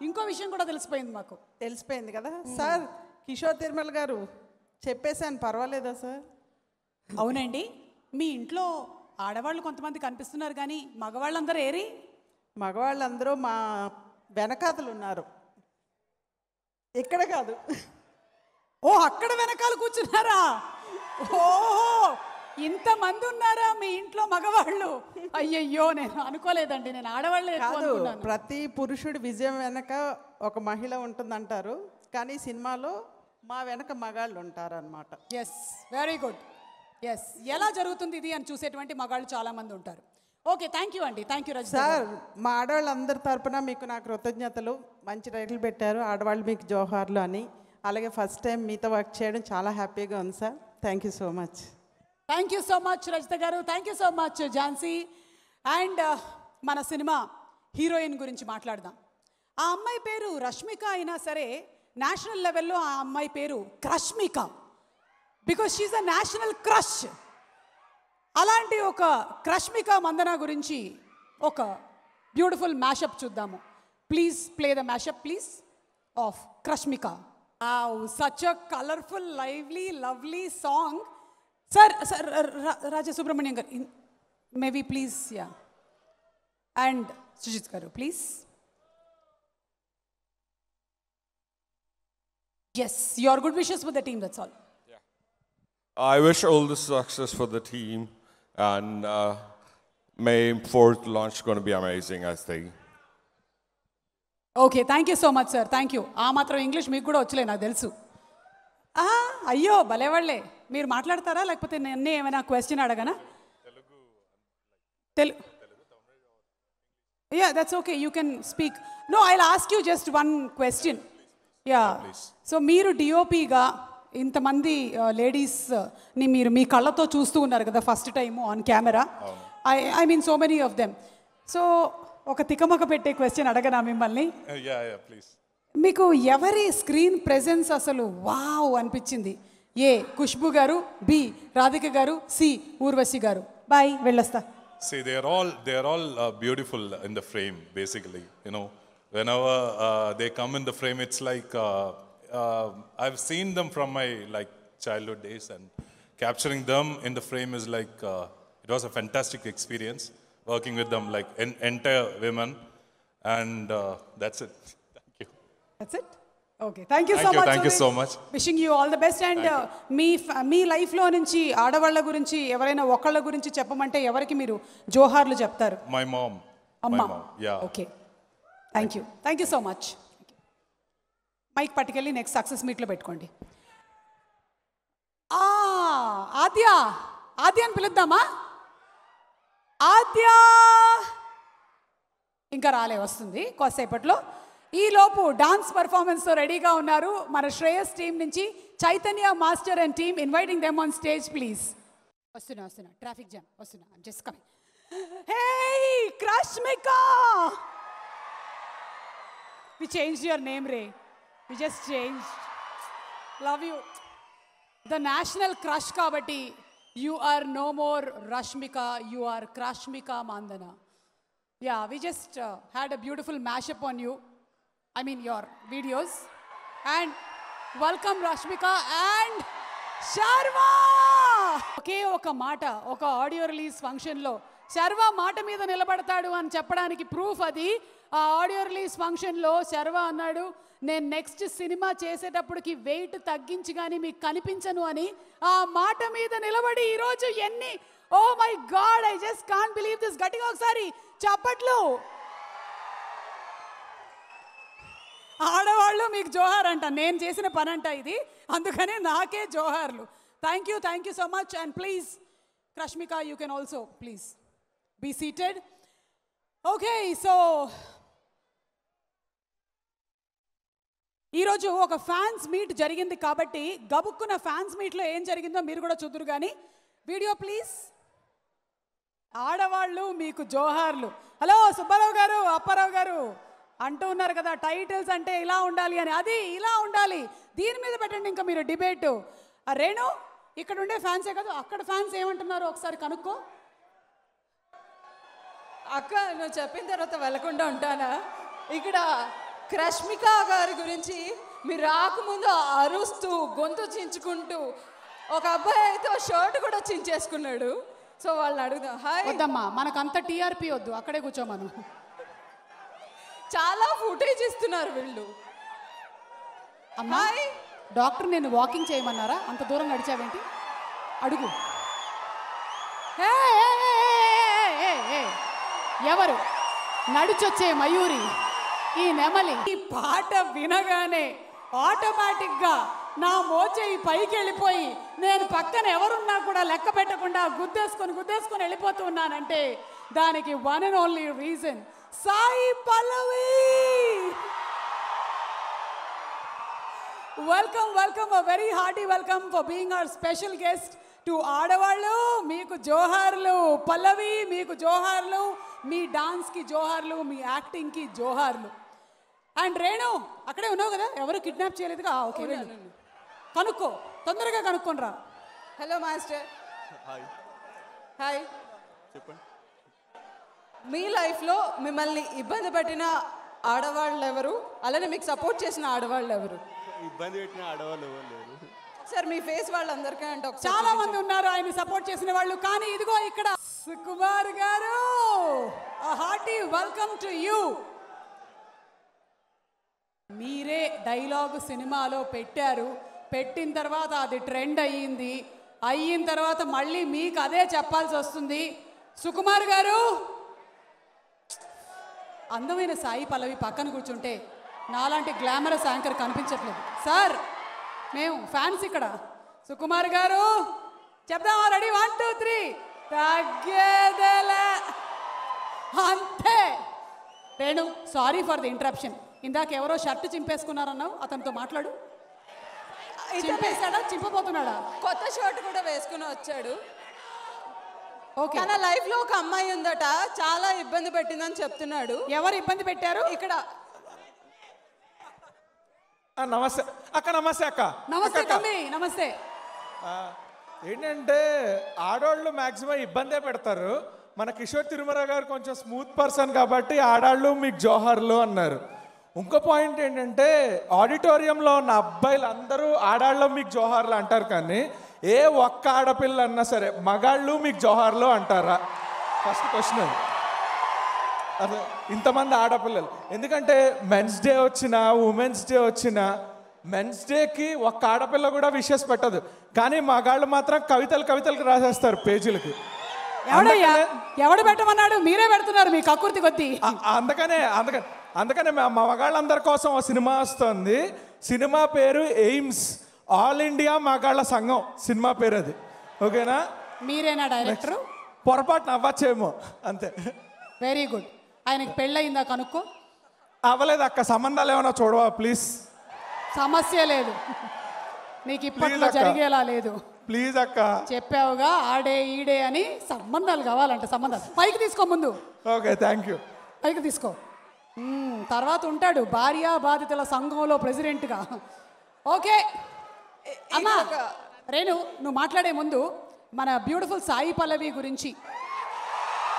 ఇంకో విషయం కూడా తెలిసిపోయింది మాకు. తెలిసిపోయింది కదా సార్. కిషోర్ తిరుమల గారు చెప్పేశాను, పర్వాలేదా సార్? అవునండి, మీ ఇంట్లో ఆడవాళ్ళు కొంతమంది కనిపిస్తున్నారు కానీ మగవాళ్ళందరూ ఏరి? మగవాళ్ళందరూ మా వెనకాతలు ఉన్నారు, ఇక్కడ కాదు. ఓ అక్కడ వెనకాల కూర్చున్నారా? ఓహో ఇంతమంది ఉన్నారా మీ ఇంట్లో మగవాళ్ళు? అయ్యయ్యో, నేను అనుకోలేదండి, నేను ఆడవాళ్ళే ఎక్కువ కాదు. అనుకున్నాను. ప్రతి పురుషుడి విజయం వెనక ఒక మహిళ ఉంటుందంటారు, కానీ సినిమాలో మా వెనక మగాళ్ళు ఉంటారు అనమాట. Yes, very good. ఎస్, ఎలా జరుగుతుంది ఇది అని చూసేటువంటి మగాళ్ళు చాలా మంది ఉంటారు. ఓకే, థ్యాంక్ యూ అండి. Thank you Rajitha sir. మా ఆడవాళ్ళందరి తరపున మీకు నా కృతజ్ఞతలు. మంచి టైటిల్ పెట్టారు, ఆడవాళ్ళు మీకు జోహార్లు అని. అలాగే ఫస్ట్ టైం మీతో వర్క్ చేయడం చాలా హ్యాపీగా ఉంది sir. Thank you so much. Thank you so much Rajitha garu. Thank you so much Jhansi. And మన సినిమా హీరోయిన్ గురించి మాట్లాడదాం. ఆ అమ్మాయి పేరు రష్మిక అయినా సరే నేషనల్ లెవెల్లో ఆ అమ్మాయి పేరు Crushmika, because she's a national crush. అలాంటి ఒక క్రష్మిక మందన గురించి ఒక బ్యూటిఫుల్ మ్యాషప్ చూద్దాము. Please play the mashup please of Crushmika. Such a colourful lively lovely song. Sir sir Raja Subrahmanyam garu maybe please. Yeah, and Sujith garu please. Yes, your good wishes for the team, that's all. I wish all the success for the team, and May 4th launch is going to be amazing, I think. Okay, thank you so much sir. Thank you. ఆ మాత్రం English మీకు కూడా వచ్చలే నాకు తెలుసు. అయ్యో భలేవాళ్లే. మీరు మాట్లాడతారా లేకపోతే నేను ఏమైనా క్వశ్చన్ అడగనా? Telugu. Yeah, that's okay, you can speak. No, I will ask you just one question. Yeah, so మీరు డిఓపిగా ఇంతమంది లేడీస్ని మీరు మీ కళ్ళతో చూస్తూ ఉన్నారు కదా first time on camera. I mean so many of them. So ఒక తికమక పెట్టే క్వశ్చన్ అడగనా మిమ్మల్ని? Yeah, please. మీకు ఎవరి స్క్రీన్ ప్రెజెన్స్ అసలు వావ్ అనిపించింది? ఏ ఖుష్బు గారు, బి రాధిక గారు, సి ఊర్వశి గారు. బాయ్, వెళ్ళొస్తా. See, they're all beautiful in the frame, basically. You know, whenever they come in the frame, it's like I've seen them from my childhood days, and capturing them in the frame is it was a fantastic experience working with them, entire women, and that's it. Thank you. That's it. Okay, thank you so much. Thank you so much. Wishing you all the best. And మీ లైఫ్లో నుంచి ఆడవాళ్ళ గురించి ఎవరైనా ఒకళ్ళ గురించి చెప్పమంటే ఎవరికి మీరు జోహార్లు చెప్తారు? My mom. అమ్మా. My mom. Yeah. Okay, thank you. Thank you so much. Mike పట్టుకెళ్ళి నెక్స్ట్ సక్సెస్ మీట్లో పెట్టుకోండి. ఆద్య అని పిలుద్దామా? ఆద్య ఇంకా రాలే, వస్తుంది కొద్దిసేపట్లో. ఈలోపు డాన్స్ పర్ఫార్మెన్స్తో రెడీగా ఉన్నారు మన శ్రేయస్ టీం నుంచి Chaitanya master and team. Inviting them on stage please. వస్తున్నా, ట్రాఫిక్ జామ్, వస్తున్నా, just coming. Hey, Krashmika! We changed your name, Ray. We just changed. Love you. The national crush kabatti. You are no more Rashmika. You are Krashmika Mandana. Yeah, we just had a beautiful mashup on you. I mean, your videos. And welcome Rashmika and Sharva! ఒకే ఒక మాట ఒక audio release ఫంక్షన్లో శర్వ మాట మీద నిలబడతాడు అని చెప్పడానికి proof అది. ఆ ఆడియో రిలీజ్ ఫంక్షన్లో శర్వ అన్నాడు, నేను నెక్స్ట్ సినిమా చేసేటప్పటికి వెయిట్ తగ్గించి కానీ మీకు కనిపించను అని. ఆ మాట మీద నిలబడి ఈరోజు ఎన్ని, oh my god, I just can't believe this. గట్టిగా ఒకసారి చప్పట్లు. ఆడవాళ్ళు మీకు జోహార్ అంట, నేను చేసిన పని అంట ఇది, అందుకనే నాకే జోహార్లు. Thank you so much. And please Krashmika, you can also please be seated. Okay, so ఈరోజు ఒక ఫ్యాన్స్ మీట్ జరిగింది కాబట్టి గబుక్కున్న ఫ్యాన్స్ మీట్లో ఏం జరిగిందో మీరు కూడా చూద్దరు కానీ వీడియో ప్లీజ్. ఆడవాళ్ళు మీకు జోహార్లు. హలో సుబ్బారావు గారు, అప్పారావు గారు అంటూ ఉన్నారు కదా టైటిల్స్ అంటే ఇలా ఉండాలి అని, అది ఇలా ఉండాలి, దీని మీద పెట్టండి ఇంకా మీరు డిబేటు. రేణు, ఇక్కడ ఉండే ఫ్యాన్సే కదా, అక్కడ ఫ్యాన్స్ ఏమంటున్నారు ఒకసారి కనుక్కో. అక్క, నువ్వు చెప్పిన తర్వాత వెళ్ళకుండా ఉంటానా? ఇక్కడ క్రష్మిక గారి గురించి మీరు రాకముందు అరుస్తూ గొంతు చించుకుంటూ ఒక అబ్బాయి అయితే షర్ట్ కూడా చించేసుకున్నాడు. సో వాళ్ళని అడుగుదాం. హాయ్. వద్దమ్మా, మనకంత టీఆర్పీ వద్దు, అక్కడే కూర్చోమను. చాలా ఫుటేజ్ ఇస్తున్నారు వీళ్ళు. అమ్మాయి డాక్టర్ నేను వాకింగ్ చేయమన్నారా? అంత దూరం నడిచావేంటి? అడుగు. ఎవరు నడిచొచ్చే మయూరి, ఈ నెమలి. ఈ పాట వినగానే ఆటోమేటిక్గా నా మోచేయి పైకి వెళ్ళిపోయి నేను పక్కన ఎవరున్నా కూడా లెక్క పెట్టకుండా గుద్దేసుకొని వెళ్ళిపోతూ ఉన్నానంటే దానికి one and only reason Sai Pallavi. Welcome a very hearty welcome for being our special guest to ఆడవాళ్ళు మీకు జోహార్లు. పల్లవి మీకు జోహార్లు, మీ డాన్స్కి జోహార్లు, మీ యాక్టింగ్కి జోహార్లు. అండ్ రేణు అక్కడే ఉన్నావు కదా, ఎవరు కిడ్నాప్ చేయలేదుగా? ఓకే, కనుక్కో, తొందరగా కనుక్కోనరా. Hello master. హాయ్. చెప్పండి. మీ లైఫ్లో మిమ్మల్ని ఇబ్బంది పెట్టిన ఆడవాళ్ళు ఎవరు, అలానే మీకు సపోర్ట్ చేసిన ఆడవాళ్ళు ఎవరు? ఇబ్బంది పెట్టిన ఆడవాళ్ళు ఎవరు లేరు సార్. మీ ఫేస్ వాళ్ళందరికీ అంటే చాలా మంది ఉన్నారు ఆయన సపోర్ట్ చేసిన వాళ్ళు, కానీ ఇదిగో ఇక్కడ సుకుమార్ గారు, a hearty welcome to you. మీరే డైలాగ్ సినిమాలో పెట్టారు, పెట్టిన తర్వాత అది ట్రెండ్ అయ్యింది, అయిన తర్వాత మళ్ళీ మీకు అదే చెప్పాల్సి వస్తుంది. సుకుమార్ గారు, అందమైన సాయి పల్లవి పక్కన కూర్చుంటే నాలాంటి గ్లామరస్ యాంకర్ కనిపించట్లేదు సార్. మేము ఫ్యాన్స్ ఇక్కడ. సుకుమార్ గారు చెప్దామా? రెడీ, 1 2 3. తగ్గేదేలే అంతే. Renu, sorry for the interruption. ఇందాక ఎవరో షర్ట్ చింపేసుకున్నారన్నావు, అతనితో మాట్లాడు. చింపేశాడా, చింపబోతున్నాడా? కొత్త షర్ట్ కూడా వేసుకుని వచ్చాడు. ఓకే, తన లైఫ్ లో ఒక అమ్మాయి ఉందట, చాలా ఇబ్బంది పెట్టిందని చెప్తున్నాడు. ఎవరు ఇబ్బంది పెట్టారు? ఇక్కడ నమస్తే అక్క. నమస్తే అక్క. నమస్తే తమ్మి, నమస్తే. ఏంటంటే ఆడవాళ్ళు మ్యాక్సిమం ఇబ్బందే పెడతారు. మన కిషోర్ తిరుమల గారు కొంచెం స్మూత్ పర్సన్ కాబట్టి ఆడాళ్ళు మీకు జోహార్లు అన్నారు. ఇంకో పాయింట్ ఏంటంటే ఆడిటోరియంలో ఉన్న అబ్బాయిలు అందరూ ఆడాళ్ళు మీకు జోహార్లు అంటారు, కానీ ఏ ఒక్క ఆడపిల్ల అన్నా సరే మగాళ్ళు మీకు జోహార్లు అంటారా? ఫస్ట్ క్వశ్చన్ అది. అదే ఇంతమంది ఆడపిల్లలు, ఎందుకంటే మెన్స్ డే వచ్చినా ఉమెన్స్ డే వచ్చినా మెన్స్ డేకి ఒక్క ఆడపిల్ల కూడా విషెస్ పెట్టదు, కానీ మగాళ్ళు మాత్రం కవితలకు రాసేస్తారు పేజీలకి. ఎవడు పెట్టమన్నాడు? మీరే పెడుతున్నారు మీ కక్కుర్తి కొద్దీ. అందుకనే మా మగాళ్ళందరి కోసం ఒక సినిమా వస్తుంది. సినిమా పేరు ఎయిమ్స్, ఆల్ ఇండియా మగాళ్ళ సంఘం సినిమా పేరు అది. ఓకేనా? మీరేనా డైరెక్టరు? పొరపాటున అవ్వచ్చేమో, అంతే. Very good. ఆయనకి పెళ్ళయిందా కనుక్కో. అవ్వలేదు అక్క, సంబంధాలు ఏమైనా చూడవా ప్లీజ్? సమస్య లేదు, నీకు ఇప్పట్లో జరిగేలా లేదు. ప్లీజ్ అక్క. చెప్పావుగా ఆడే ఈడే అని. సంబంధాలు కావాలంట, సంబంధాలు. పైకి తీసుకో ముందు. Okay, thank you. పైకి తీసుకో. తర్వాత ఉంటాడు భార్యా బాధితుల సంఘంలో ప్రెసిడెంట్గా. ఓకే అమ్మా రేణు, నువ్వు మాట్లాడే ముందు మన బ్యూటిఫుల్ సాయి పల్లవి గురించి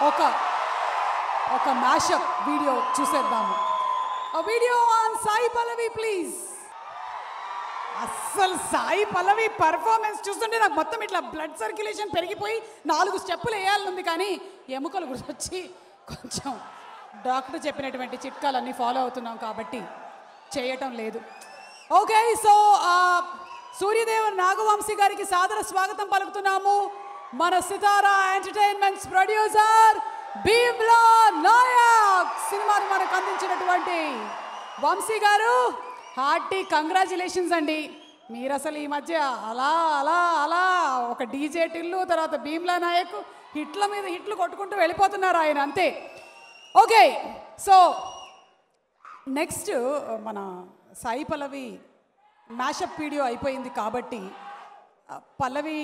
ఒక మ్యాషప్ వీడియో చూసేద్దాము. Video on Sai Pallavi please. అస్సలు సాయి పల్లవి పర్ఫార్మెన్స్ చూస్తుంటే నాకు మొత్తం ఇట్లా బ్లడ్ సర్క్యులేషన్ పెరిగిపోయి 4 స్టెప్పులు వేయాలనుంది, కానీ ఎముకలు గుర్తొచ్చి కొంచెం డాక్టర్ చెప్పినటువంటి చిట్కాలన్నీ ఫాలో అవుతున్నాం కాబట్టి చేయటం లేదు. ఓకే, సో సూర్యదేవన్ నాగవంశీ గారికి సాదర స్వాగతం పలుకుతున్నాము. మన సితారా ఎంటర్టైన్మెంట్స్ ప్రొడ్యూసర్ భీమ్లా నాయక్ సినిమాను మనకు అందించినటువంటి వంశీ గారు, హార్టీ కంగ్రాచులేషన్స్ అండి. మీరు అసలు ఈ మధ్య అలా అలా అలా ఒక డీజే టిల్లు, తర్వాత భీమ్లా నాయక్ హిట్ల మీద హిట్లు కొట్టుకుంటూ వెళ్ళిపోతున్నారు ఆయన, అంతే. ఓకే, సో నెక్స్ట్ మన సాయి పల్లవి మ్యాషప్ వీడియో అయిపోయింది కాబట్టి పల్లవి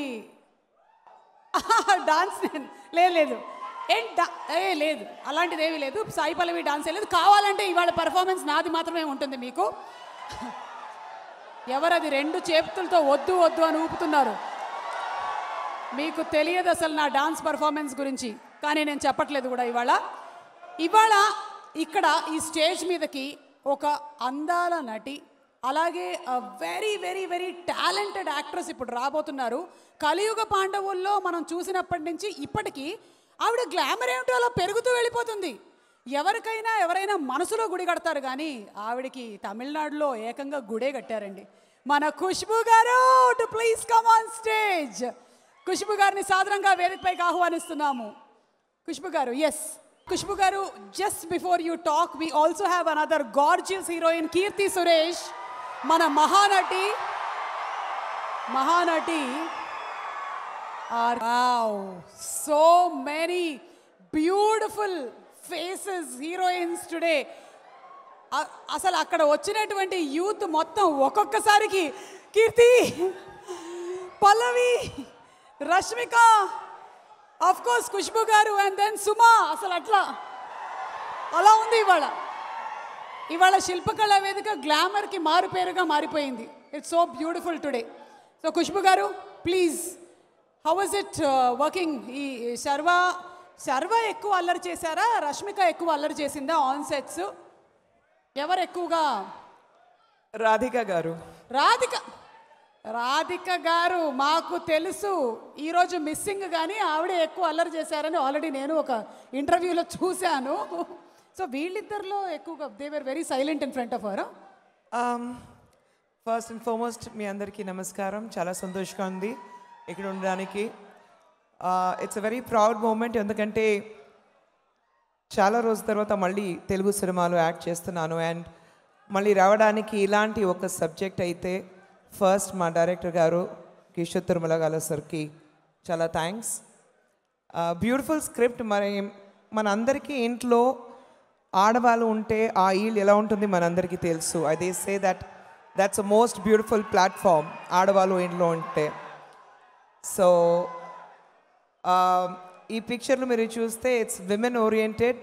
డాన్స్ లేదు లేదు అలాంటిది ఏమీ లేదు. సాయి పల్లవి డాన్స్ లేదు. కావాలంటే ఇవాళ పర్ఫార్మెన్స్ నాది మాత్రమే ఉంటుంది మీకు. ఎవరది 2 చేతులతో వద్దు వద్దు అని ఊపుతున్నారు? మీకు తెలియదు అసలు నా డాన్స్ పర్ఫార్మెన్స్ గురించి, కానీ నేను చెప్పట్లేదు కూడా. ఇవాళ ఇక్కడ ఈ స్టేజ్ మీదకి ఒక అందాల నటి, అలాగే very very very talented actress ఇప్పుడు రాబోతున్నారు. కలియుగ పాండవుల్లో మనం చూసినప్పటి నుంచి ఇప్పటికీ ఆవిడ గ్లామర్ ఏమిటో అలా పెరుగుతూ వెళ్ళిపోతుంది. ఎవరైనా మనసులో గుడి కడతారు, కానీ ఆవిడకి తమిళనాడులో ఏకంగా గుడే కట్టారండి. మన Khushboo garu, to please come on stage. Khushboo గారిని సాదరంగా వేదికపైకి ఆహ్వానిస్తున్నాము. Khushboo garu, yes Khushboo garu, just before you talk, we also have another gorgeous heroine Keerthy Suresh, మన Mahanati. So many beautiful faces heroines today. అసలు అక్కడ వచ్చినటువంటి యూత్ మొత్తం ఒక్కొక్కసారికి Keerthy, Pallavi, Rashmika, of course Khushboo garu, and then సుమా. అసలు అలా ఉంది ఇవాళ శిల్పకళా వేదిక గ్లామర్కి మారు పేరుగా మారిపోయింది. It's so beautiful today. So Khushboo garu please, how was it working? ఈ శర్వ ఎక్కువ అల్లరి చేశారా, రష్మిక ఎక్కువ అల్లరి చేసిందా ఆన్ సెట్స్? ఎవరు ఎక్కువగా? రాధిక గారు మాకు తెలుసు, ఈరోజు మిస్సింగ్, కానీ ఆవిడే ఎక్కువ అల్లరి చేశారని ఆల్రెడీ నేను ఒక ఇంటర్వ్యూలో చూశాను. సో వీళ్ళిద్దరిలో ఎక్కువగా they were very silent in front of her. First and foremost మీ అందరికీ నమస్కారం. చాలా సంతోషంగా ఉంది ఇక్కడ ఉండడానికి. It's a very proud moment, ఎందుకంటే చాలా రోజుల తర్వాత మళ్ళీ తెలుగు సినిమాలో యాక్ట్ చేస్తున్నాను. అండ్ మళ్ళీ రావడానికి ఇలాంటి ఒక సబ్జెక్ట్ అయితే ఫస్ట్ మా డైరెక్టర్ గారు కిషోర్ తిరుమల గారు సార్కి చాలా థ్యాంక్స్. Beautiful script. మరి మనందరికీ ఇంట్లో ఆడవాళ్ళు ఉంటే ఆ ఈల్ ఎలా ఉంటుంది మనందరికీ తెలుసు. They say that's a most beautiful platform ఆడవాళ్ళు ఇంట్లో ఉంటే. సో ఈ పిక్చర్లు మీరు చూస్తే ఇట్స్ విమెన్ ఓరియంటెడ్,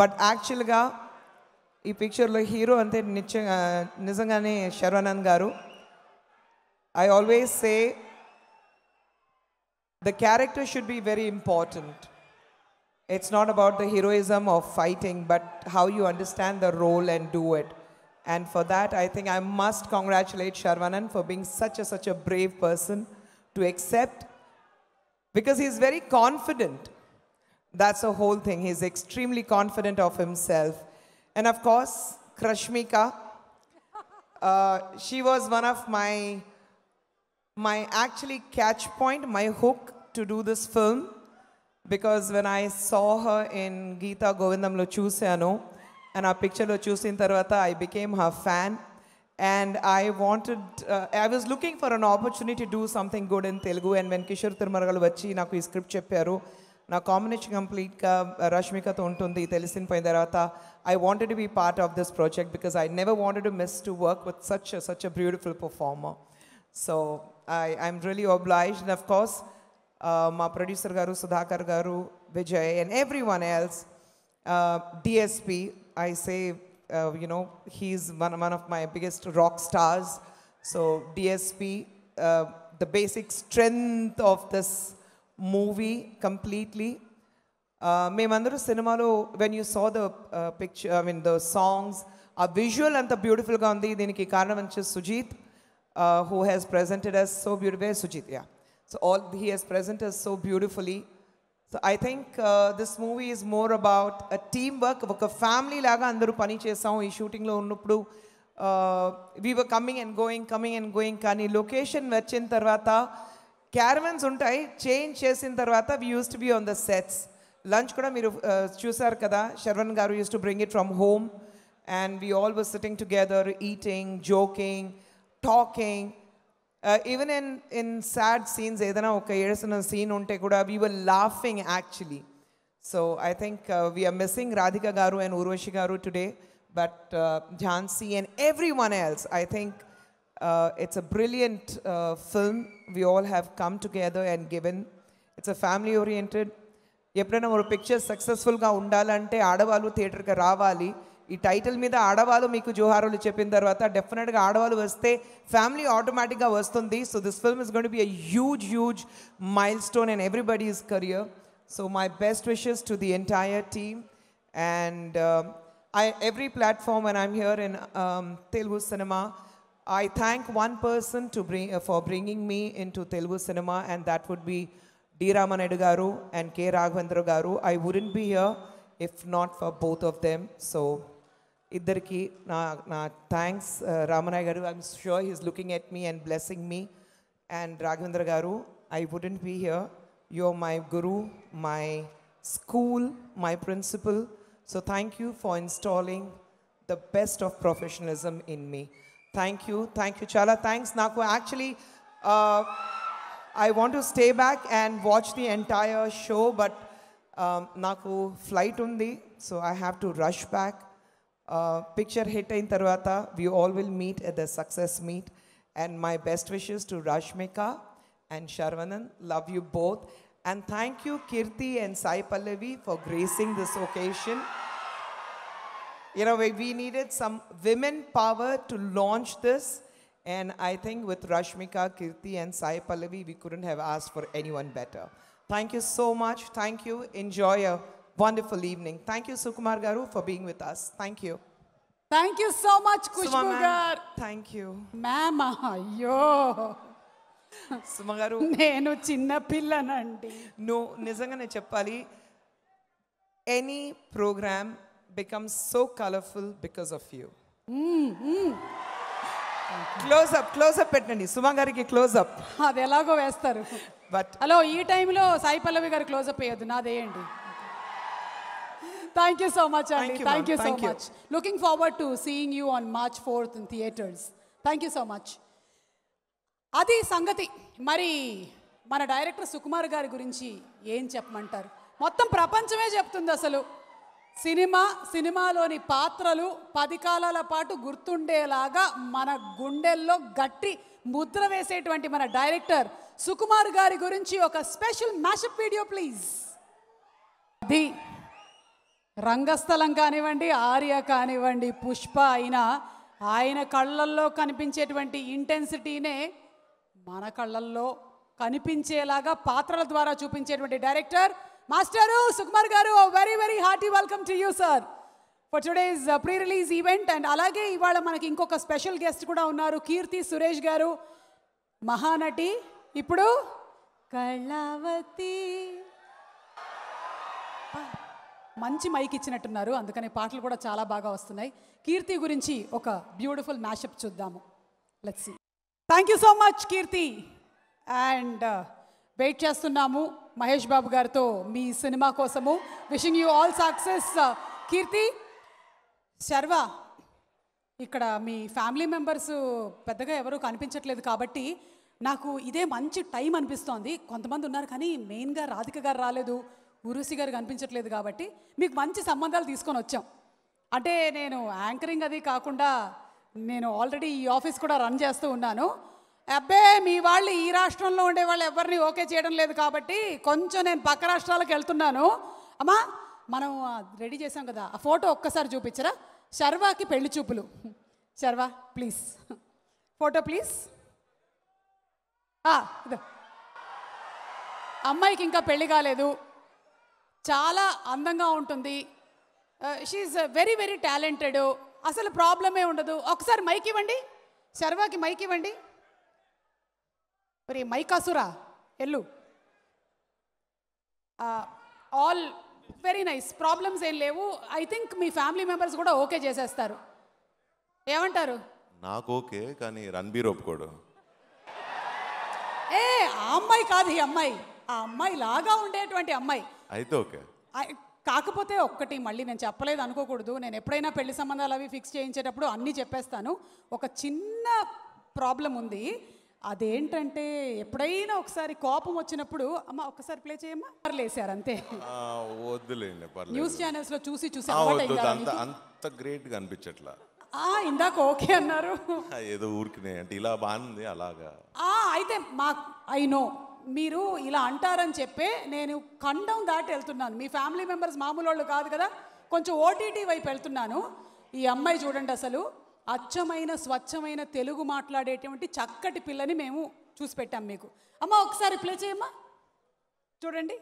బట్ యాక్చువల్గా ఈ పిక్చర్లో హీరో అంతే నిజంగానే శర్వానంద్ గారు. I always say the character should be very important. It's not about the heroism of fighting, but how you understand the role and do it. And for that, I think I must congratulate Sharvanan for being such a brave person to accept, because he's very confident. That's the whole thing. He's extremely confident of himself. And of course, Krashmika, she was one of my actually catch point, my hook to do this film, because when I saw her in Geeta Govindamlo chusanu and our picture lo chusin tarvata I became her fan, and I was looking for an opportunity to do something good in Telugu. And when Kishore Tirumala garu vachi naku ee script chepparu, na combination complete ga Rashmika tho untundi telisin poyin tarvata I wanted to be part of this project, because I never wanted to miss to work with such a beautiful performer. So I'm really obliged. And of course, my producer Garu, Sudhakar Garu, Vijay, and everyone else. DSP, I say, he's one of my biggest rock stars. So DSP, the basic strength of this movie completely. Memandaru cinemalo, when you saw the picture, the songs, a visual and the beautiful gandhi, diniki karanam Sujit, who has presented us so beautifully. Sujit, yeah. So he has presented us so beautifully. So I think this movie is more about a teamwork, a family laga andaru pani chesam ee shooting lo unnappudu we were coming and going kani location vachin tarvata caravans untai change chesin tarvata we used to be on the sets. Lunch kuda meeru chusaru kada, Sharvan garu used to bring it from home and we all were sitting together eating, joking, talking. Even in sad scenes, edana oka edasana scene unte kuda we were laughing actually. So I think we are missing Radhika garu and Urvashi garu today, but Jhansi and everyone else. I think it's a brilliant film. We all have come together and given. It's a family oriented. ఎప్పుడైనా ఒక picture సక్సెస్ఫుల్గా ఉండాలంటే ఆడవాళ్ళు థియేటర్కి రావాలి. ఈ title మీద ఆడవాళ్ళు మీకు జోహారులు చెప్పిన తర్వాత డెఫినెట్గా ఆడవాళ్ళు వస్తే ఫ్యామిలీ ఆటోమేటిక్గా వస్తుంది. So this film is going to be a huge mile stone in everybody's career. So my best wishes to the entire team and every platform when I'm here in Telugu cinema, I thank one person for bringing me into Telugu cinema, and that would be D. Ramanaydu garu and K. Raghavendra garu. I wouldn't be here if not for both of them. So iddarki na thanks Ramanaydu garu. I'm sure he's looking at me and blessing me. And Raghavendra garu, I wouldn't be here. You're my guru, my school, my principal. So thank you for installing the best of professionalism in me. Thank you. Chala thanks. Naku actually, I want to stay back and watch the entire show, but naku flight undi, so I have to rush back. Picture hit in tarvata, we all will meet at the success meet. And my best wishes to Rashmika and Sharvanan. Love you both. And thank you Kirti and Sai Pallavi for gracing this occasion. You know, we needed some women power to launch this. And I think with Rashmika, Kirti and Sai Pallavi, we couldn't have asked for anyone better. Thank you so much. Thank you. Enjoy a wonderful evening. Thank you, Sukumar Garu, for being with us. Thank you. Thank you so much, Kushbu gar. Thank you. Ma'am, ayyo. Suma garu. నేను చిన్న పిల్లనండి. No, నిజంగానే చెప్పాలి. Any program becomes so colorful because of you. Close up పెట్టండి సుమా గారికి close up. అది ఎలాగో వేస్తారు. But hello ఈ టైంలో సాయి పల్లవి గారు క్లోజ్ అప్ వేయద్దు, నాదేయండి. Thank you so much, Andy. Thank you so much. Looking forward to seeing you on March 4th in theaters. Thank you so much. అది సంగతి. మరి మన డైరెక్టర్ సుకుమార్ గారి గురించి ఏం చెప్పమంటారు? మొత్తం ప్రపంచమే చెప్తుంది అసలు. సినిమాలోని పాత్రలు 10 కాలాల పాటు గుర్తుండేలాగా మన గుండెల్లో గట్టి ముద్ర వేసేటువంటి మన డైరెక్టర్ సుకుమార్ గారి గురించి ఒక స్పెషల్ మ్యాషప్ వీడియో ప్లీజ్. అది రంగస్థలం కానివ్వండి, ఆర్య కానివ్వండి, పుష్ప అయినా ఆయన కళ్ళల్లో కనిపించేటువంటి ఇంటెన్సిటీనే మన కళ్ళల్లో కనిపించేలాగా పాత్రల ద్వారా చూపించేటువంటి డైరెక్టర్ మాస్టరు సుకుమార్ గారు. Very very hearty welcome to you sir for today's pre release event. And అలాగే ఇవాళ మనకి ఇంకొక స్పెషల్ గెస్ట్ కూడా ఉన్నారు, కీర్తి సురేష్ గారు, మహానటి. ఇప్పుడు కళావతి మంచి మైక్ ఇచ్చినట్టున్నారు, అందుకని పాటలు కూడా చాలా బాగా వస్తున్నాయి. కీర్తి గురించి ఒక బ్యూటిఫుల్ మ్యాషప్ చూద్దాము. Let's see. Thank you so much Keerthi. And wait చేస్తున్నాము మహేష్ బాబు గారితో మీ సినిమా కోసము. Wishing you all success Keerthi. Sharwa, ఇక్కడ మీ ఫ్యామిలీ మెంబర్స్ పెద్దగా ఎవరు కనిపించట్లేదు కాబట్టి నాకు ఇదే మంచి టైం అనిపిస్తోంది. కొంతమంది ఉన్నారు కానీ మెయిన్గా రాధిక గారు రాలేదు, ఉరుసి గారు కనిపించట్లేదు కాబట్టి మీకు మంచి సంబంధాలు తీసుకొని వచ్చాం. అంటే నేను యాంకరింగ్ అది కాకుండా నేను ఆల్రెడీ ఈ ఆఫీస్ కూడా రన్ చేస్తూ ఉన్నాను. అబ్బే మీ వాళ్ళు ఈ రాష్ట్రంలో ఉండే వాళ్ళు ఎవరిని ఓకే చేయడం లేదు కాబట్టి కొంచెం నేను పక్క రాష్ట్రాలకు వెళ్తున్నాను. అమ్మా మనం రెడీ చేసాం కదా, ఆ ఫోటో ఒక్కసారి చూపించరా? శర్వాకి పెళ్లి చూపులు. Sharwa please photo please. అమ్మాయికి ఇంకా పెళ్లి కాలేదు, చాలా అందంగా ఉంటుంది, షీఈస్ వెరీ వెరీ టాలెంటెడ్, అసలు ప్రాబ్లమే ఉండదు. ఒకసారి మైక్ ఇవ్వండి, శర్వాకి మైక్ ఇవ్వండి. మరి మైకాసురా ఎల్లు. ఆల్ వెరీ నైస్, ప్రాబ్లమ్స్ ఏం లేవు. I think me family members కూడా ఓకే చేసేస్తారు. ఏమంటారు? నాకు ఓకే, కానీ రణబీర్ ఒప్పుకోడు. ఏ ఆ అమ్మాయి కాదు ఈ అమ్మాయి, ఆ అమ్మాయి లాగా ఉండేటువంటి అమ్మాయి అయితే ఓకే. కాకపోతే ఒక్కటి మళ్ళీ నేను చెప్పలేదు అనుకోకూడదు, నేను ఎప్పుడైనా పెళ్లి సంబంధాలు అవి ఫిక్స్ చేయించేటప్పుడు అన్నీ చెప్పేస్తాను. ఒక చిన్న ప్రాబ్లం ఉంది, అదేంటంటే ఎప్పుడైనా ఒకసారి కోపం వచ్చినప్పుడు అమ్మ ఒక్కసారి ప్లే చేయమ్మా లేసారు అంతే. వద్దులేండి, న్యూస్ ఛానల్స్ లో చూసి అంత గ్రేట్ గా అనిపించట్లా. ఇందాక ఓకే అన్నారు, ఏదో ఊరికినే అంటే ఇలా బాగుంది అలాగా. అయితే మా ఐ నో మీరు ఇలా అంటారని చెప్పే నేను ఖండం దాటి వెళ్తున్నాను. మీ ఫ్యామిలీ మెంబర్స్ మామూలు వాళ్ళు కాదు కదా, కొంచెం ఓటీటీ వైపు వెళ్తున్నాను. ఈ అమ్మాయి చూడండి, అసలు అచ్చమైన స్వచ్ఛమైన తెలుగు మాట్లాడేటువంటి చక్కటి పిల్లని మేము చూసి పెట్టాం మీకు. అమ్మ ఒకసారి ప్లే చేయమ్మా, చూడండి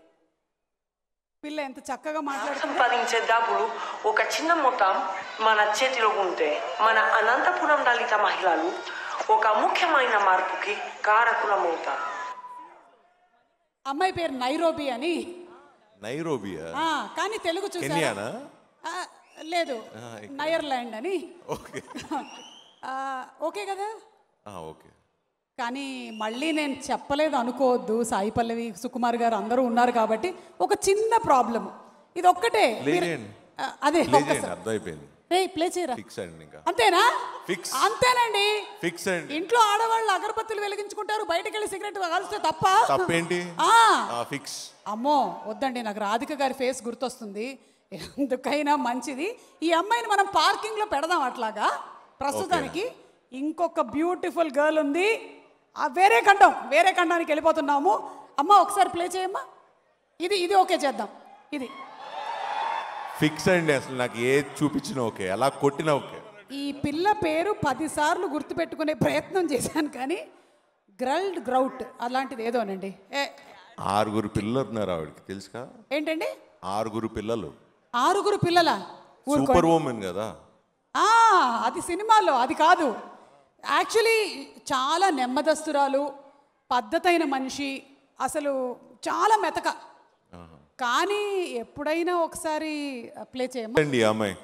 పిల్ల ఎంత చక్కగా మాట్లాడుతుంది. సంపాదించే డబ్బులు ఒక చిన్న మొత్తం మన చేతిలో ఉంటే మన అనంతపురం దళిత మహిళలు ఒక ముఖ్యమైన మార్పుకి కారకులమవుతారు. అమ్మాయి పేరు నైరోబి అని. నైరోబియా? కానీ తెలుగు చూసారా? లేదు, నైర్లాండ్ అని. ఓకే కదా? ఓకే. కానీ మళ్ళీ నేను చెప్పలేదు అనుకోవద్దు, సాయి పల్లవి సుకుమార్ గారు అందరూ ఉన్నారు కాబట్టి ఒక చిన్న ప్రాబ్లం ఇది ఒక్కటే. అదే అర్థమైపోయింది. ప్లే చేయరా? ఫిక్స్ అండి. ఇంకా అంతేనా? ఫిక్స్ అంతేనండి. ఫిక్స్ అండి. ఇంట్లో ఆడవాళ్ళు అగరబత్తులు వెలిగించుకుంటారు, బయటకు వెళ్ళి సిగరెట్ కాల్స్తే తప్పేంటి? ఫిక్స్. అమ్మో వద్దండి, నాకు రాధిక గారి ఫేస్ గుర్తొస్తుంది. ఎందుకైనా మంచిది ఈ అమ్మాయిని మనం పార్కింగ్ లో పెడదాం అట్లాగా. ప్రస్తుతానికి ఇంకొక బ్యూటిఫుల్ గర్ల్ ఉంది, వేరే ఖండానికి వెళ్ళిపోతున్నాము. అమ్మ ఒకసారి ప్లే చేయమ్మా. ఇది ఓకే చేద్దాం. ఇది ఫిక్స్ అండి. అసలు నాకు ఏది చూపించినా ఓకే, అలా కొట్టినా ఓకే. ఈ పిల్ల పేరు 10 సార్లు గుర్తుపెట్టుకునే ప్రయత్నం చేశాను కానీ గ్రౌట్ అలాంటిది ఏదోనండి. 6 పిల్లలు ఉన్నారు ఆవిడకి, తెలుసుకా? ఏంటండి? 6 పిల్లలు. 6 పిల్లల? సూపర్ ఉమెన్ కదా. అది సినిమాలో, అది కాదు. యాక్చువల్లీ చాలా నెమ్మదస్తురాలు, పద్ధతైన మనిషి, అసలు చాలా మెతక. కానీ ఎప్పుడైనా ఒకసారి ప్లే చేయమండి. అమ్మాయి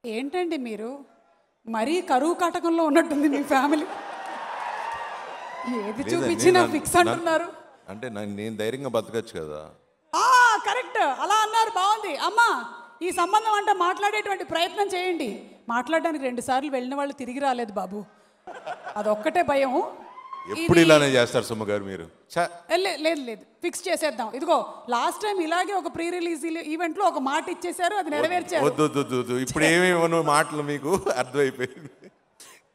ఏంటండి మీరు మరీ కరువు కాటకంలో ఉన్నట్టుంది మీ ఫ్యామిలీ. ఏది చూపించినా ఫిక్స్ అంటున్నారు. అంటే నేను ధైర్యంగా బతకచ్చు కదా. కరెక్ట్, అలా అన్నారు, బాగుంది. అమ్మా ఈ సంబంధం అంటే మాట్లాడేటువంటి ప్రయత్నం చేయండి. మాట్లాడడానికి 2 సార్లు వెళ్ళిన వాళ్ళు తిరిగి రాలేదు బాబు, అదొక్కటే భయం. ఎప్పుడు ఇలానే చేస్తారు సుమ గారు మీరు? లేదు ఫిక్స్ చేసేద్దాం. ఇదిగో లాస్ట్ టైం ఇలాగే ఒక ప్రీ రిలీజ్ ఈవెంట్ లో ఒక మాట ఇచ్చేశారు, అది నెరవేర్చారు. ఇప్పుడు ఏమేమో మాటలు మీకు అర్థమైపోయింది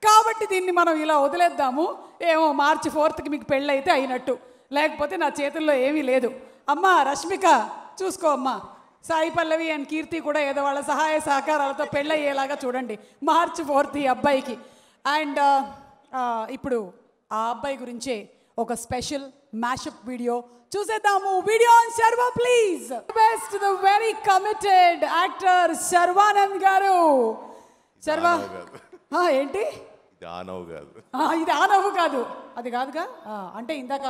కాబట్టి దీన్ని మనం ఇలా వదిలేద్దాము. ఏమో March 4th మీకు పెళ్ళి అయితే అయినట్టు, లేకపోతే నా చేతుల్లో ఏమీ లేదు. అమ్మా రష్మిక చూసుకో అమ్మా, సాయి పల్లవి అండ్ కీర్తి కూడా ఏదో వాళ్ళ సహాయ సహకారాలతో పెళ్ళి అయ్యేలాగా చూడండి March 4th ఈ అబ్బాయికి. అండ్ ఇప్పుడు ఆ అబ్బాయి గురించే ఒక స్పెషల్ మ్యాషప్ వీడియో చూసేద్దాము. Video on Sharwa please. Best the very committed actor Sharwanand గారు. శర్వా ఏంటి? ఇది ఆనవ్ కాదు, ఇది ఆనవ్ కాదు, అది కాదుగా. అంటే ఇందాక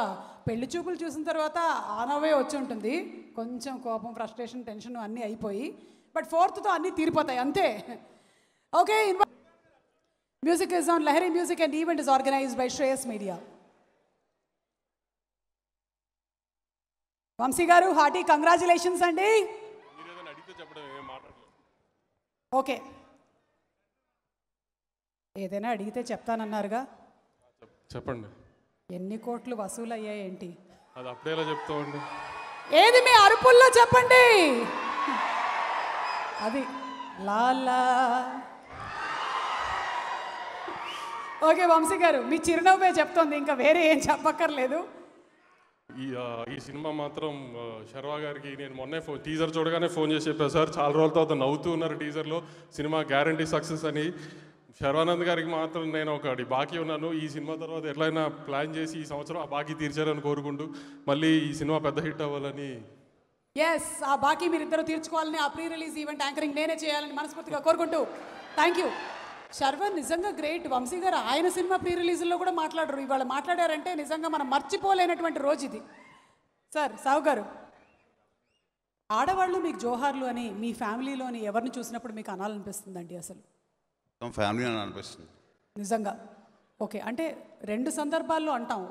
పెళ్లి చూపులు చూసిన తర్వాత ఆనవే వచ్చి ఉంటుంది. కొంచెం కోపం, ఫ్రస్ట్రేషన్, టెన్షన్ అన్నీ అయిపోయి, బట్ 4th అన్నీ తీరిపోతాయి అంతే. Okay, music is on Lahari music and event is organized by Shreyas media. Vamshi గారు హార్టీ కంగ్రాచులేషన్స్ అండి. ఓకే, ఏదైనా అడిగితే చెప్తానన్నారుగా, చెప్పండి. ఎన్ని కోట్లు వసూలు అయ్యాయి ఏంటి? అది అప్పుడేలా చెప్తామండి? ఏది మీ అరుపుల్లో చెప్పండి. అది లాలా ఓకే వంశీ గారు, మీ చిరునవ్వే చెప్తోంది, ఇంకా వేరే ఏం చెప్పక్కర్లేదు. ఈ సినిమా మాత్రం శర్వా గారికి నేను మొన్నే టీజర్ చూడగానే ఫోన్ చేసి చెప్పాను సార్, చాలా రోజుల తర్వాత నవ్వుతూ ఉన్నారు టీజర్లో, సినిమా గ్యారంటీ సక్సెస్ అని. శర్వానంద్ గారికి మాత్రం నేను ఒకటి బాకీ ఉన్నాను, ఈ సినిమా తర్వాత ఎట్లయినా ప్లాన్ చేసి ఈ సంవత్సరం ఆ బాకీ తీర్చారని కోరుకుంటూ మళ్ళీ ఈ సినిమా పెద్ద హిట్ అవ్వాలని. ఎస్, ఆ బాకీ మీరిద్దరూ తీర్చుకోవాలని, ఆ ప్రీ రిలీజ్ ఈవెంట్ యాంకరింగ్ నేనే చేయాలని మనస్ఫూర్తిగా కోరుకుంటూ థ్యాంక్ యూ. శర్వన్ నిజంగా గ్రేట్. వంశీ గారు ఆయన సినిమా ప్రీ రిలీజ్లో కూడా మాట్లాడరు, ఇవాళ మాట్లాడారంటే నిజంగా మనం మర్చిపోలేనటువంటి రోజు ఇది. సార్ సావు గారు, ఆడవాళ్ళు మీకు జోహార్లు అని మీ ఫ్యామిలీలోని ఎవరిని చూసినప్పుడు మీకు అనాలనిపిస్తుందండి? అసలు ఫ్యామిలీ అని అనిపిస్తుంది నిజంగా. ఓకే, అంటే 2 సందర్భాల్లో అంటాం,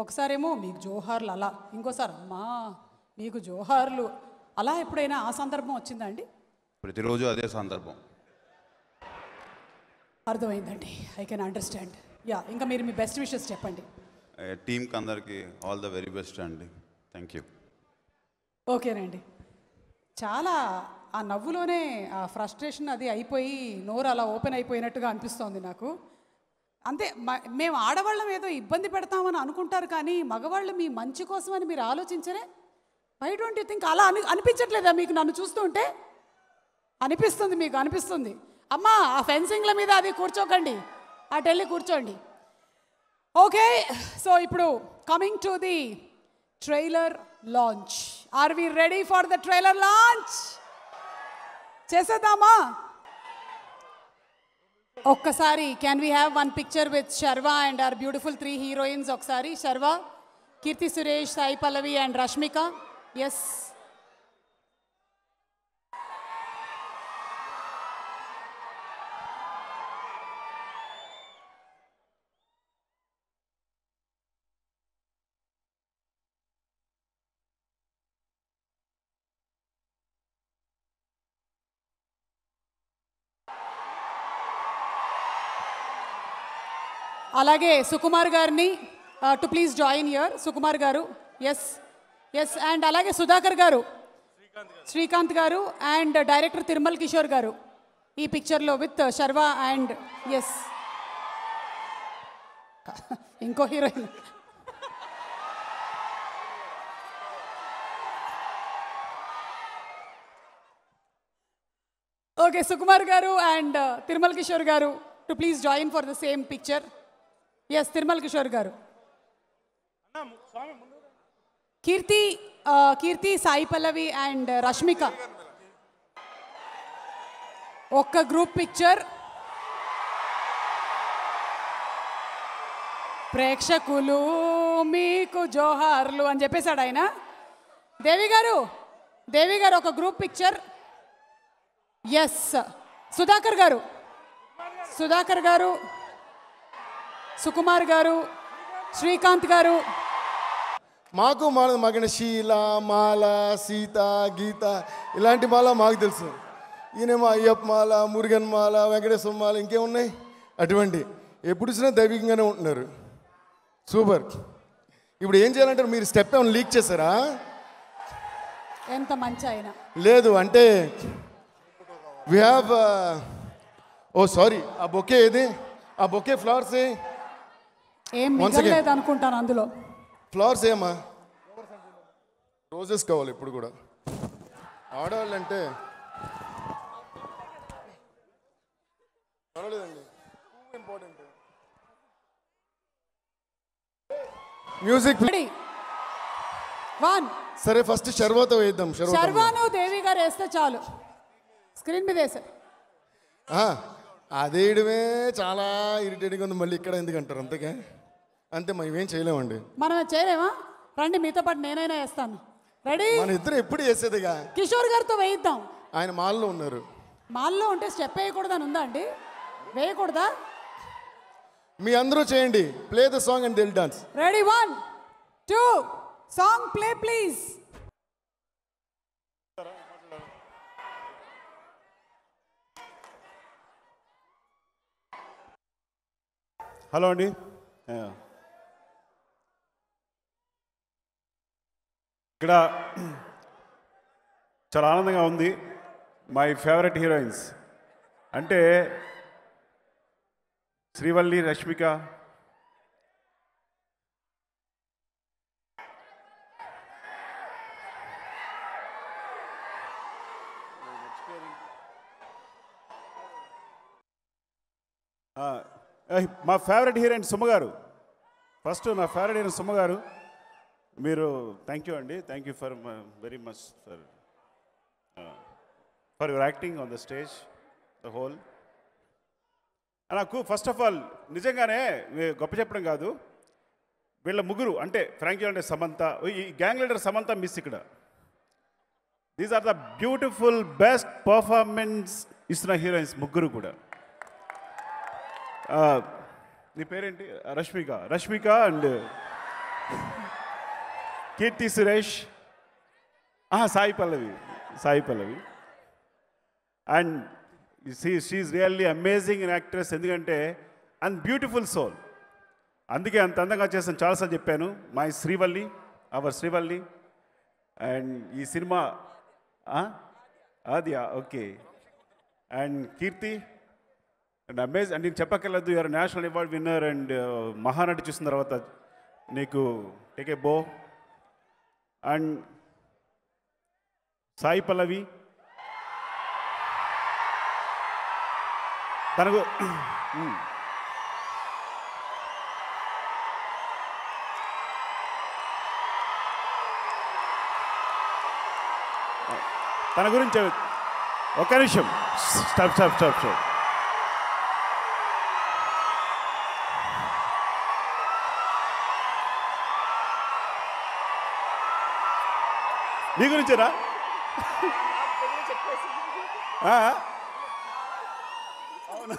ఒకసారేమో మీకు జోహార్లు అలా, ఇంకోసారి అమ్మా మీకు జోహార్లు అలా. ఎప్పుడైనా ఆ సందర్భం వచ్చిందా అండి? ప్రతిరోజు అదే సందర్భం. అర్థమైందండి, ఐ కెన్ అండర్స్టాండ్. యా, ఇంకా మీరు మీ బెస్ట్ విషెస్ చెప్పండి. టీంకి అందరికీ ఆల్ ద వెరీ బెస్ట్ అండి. Thank you. ఓకేనండి, చాలా ఆ నవ్వులోనే ఆ ఫ్రస్ట్రేషన్ అది అయిపోయి నోరు అలా ఓపెన్ అయిపోయినట్టుగా అనిపిస్తోంది నాకు. అంతే, మేము ఆడవాళ్ళం ఏదో ఇబ్బంది పెడతామని అనుకుంటారు, కానీ మగవాళ్ళు మీ మంచి కోసం అని మీరు ఆలోచించరే? Why don't you think? అలా అనిపించట్లేదా మీకు? నన్ను చూస్తుంటే అనిపిస్తుంది, మీకు అనిపిస్తుంది. అమ్మా ఆ ఫెన్సింగ్ల మీద అది కూర్చోకండి, అటు వెళ్ళి కూర్చోండి. ఓకే, సో ఇప్పుడు coming to the trailer launch. Are we ready for the trailer launch? చేసేద్దామా? ఒక్కసారి can we have 1 picture with Sharwa and our beautiful 3 heroines? ఒకసారి శర్వా, కీర్తి సురేష్, సాయి పల్లవి అండ్ రష్మిక. ఎస్, అలాగే సుకుమార్ గారిని to please join here. Sukumar garu, yes yes, and అలాగే సుధాకర్ గారు, శ్రీకాంత్ గారు and director Tirumal Kishore గారు ఈ పిక్చర్లో విత్ శర్వా అండ్ ఎస్ ఇంకో హీరోయిన్. ఓకే, సుకుమార్ గారు అండ్ తిరుమల్ కిషోర్ గారు to please join for the same picture. Yes, Tirumal Kishore గారు, కీర్తి, సాయి పల్లవి అండ్ రష్మిక ఒక్క గ్రూప్ పిక్చర్. ప్రేక్షకులు మీకు జోహార్లు అని చెప్పేశాడు ఆయన. దేవి గారు ఒక గ్రూప్ పిక్చర్. ఎస్, సుధాకర్ గారు, సుకుమార్ గారు, శ్రీకాంత్ గారు. మాకు మగన శీల, మాల, సీత, గీత ఇలాంటి మాల మాకు తెలుసు. ఈయనేమో అయ్యప్ప మాల, మురుగన్ మాల, వెంకటేశ్వర మాల, ఇంకేమున్నాయి అటువంటి. ఎప్పుడు చూసినా దైవికంగానే ఉంటున్నారు. సూపర్. ఇప్పుడు ఏం చేయాలంటారు? మీరు స్టెప్ ఏమైనా లీక్ చేశారా? ఎంత మంచి ఆయన. లేదు అంటే వి హ్యావ్ ఓ సారీ, ఆ బొకే ఏది? ఆ బొకే ఫ్లవర్స్ ఏం మిగలేదు అనుకుంటాను అందులో. ఫ్లవర్స్ ఏమా? రోజెస్ కావాలి ఇప్పుడు కూడా. ఆడవాళ్ళంటే పర్వాలేదండి, ఇంపార్టెంట్. మ్యూజిక్ సరే, ఫస్ట్ శర్వాతో వేద్దాం. శర్వాను దేవి గారు వేస్తే చాలు, స్క్రీన్ మీద వేసారు. అదేయడమే చాలా ఇరిటేటింగ్ ఉంది. మళ్ళీ ఇక్కడ ఎందుకంటారు? అంతకే అంతే, మనం ఏం చేయలేమండి. మనం చేయలేమా? రండి, మీతో పాటు నేనైనా వేస్తాను. రెడీ? మన ఇద్దరు ఎప్పుడు వేసేదిగా. కిషోర్ గారితో వేయిద్దాం. ఆయన మాల్లో ఉన్నారు. మాల్లో ఉంటే స్టెప్ వేయకూడదని ఉందా అండి? వేయకూడదా? మీ అందరూ చేయండి. ప్లే ద సాంగ్ అండ్ దిల్ dance. Ready, 1 2 song play please. Hello అండి, ఇక్కడ చాలా ఆనందంగా ఉంది. మై ఫేవరెట్ హీరోయిన్స్ అంటే శ్రీవల్లి, రష్మిక, మా ఫేవరెట్ హీరోయిన్ సుమ గారు. ఫస్ట్ నా ఫేవరెట్ హీరోయిన్ సుమ గారు, మీరు థ్యాంక్ యూ అండి. Thank you for very much for your acting on the stage the whole. నాకు ఫస్ట్ ఆఫ్ ఆల్ నిజంగానే గొప్ప చెప్పడం కాదు, వీళ్ళ ముగ్గురు అంటే ఫ్రాంకీ అంటే సమంత, ఈ గ్యాంగ్ లీడర్ సమంత మిస్ ఇక్కడ. These are the beautiful best performance ఇస్తున్న హీరోయిన్స్ ముగ్గురు కూడా. నీ పేరేంటి? Rashmika and Keerthi Suresh, Sai Pallavi and she's really amazing in actress. ఎందుకంటే అండ్ బ్యూటిఫుల్ సోల్, అందుకే అంత అందంగా చేస్తాను. చాలాసార్లు చెప్పాను. My Srivalli, our Srivalli. And ఈ సినిమా అది okay. And Keerthi and amaze. And నేను చెప్పక్కర్లేదు, you're national award winner. And Mahanati చూసిన తర్వాత నీకు టేక్ ఏ బో. అండ్ సాయి పల్లవి, తనకు తన గురించి ఒక్క నిమిషం స్టాప్. నీ గురించేనా? అవునా?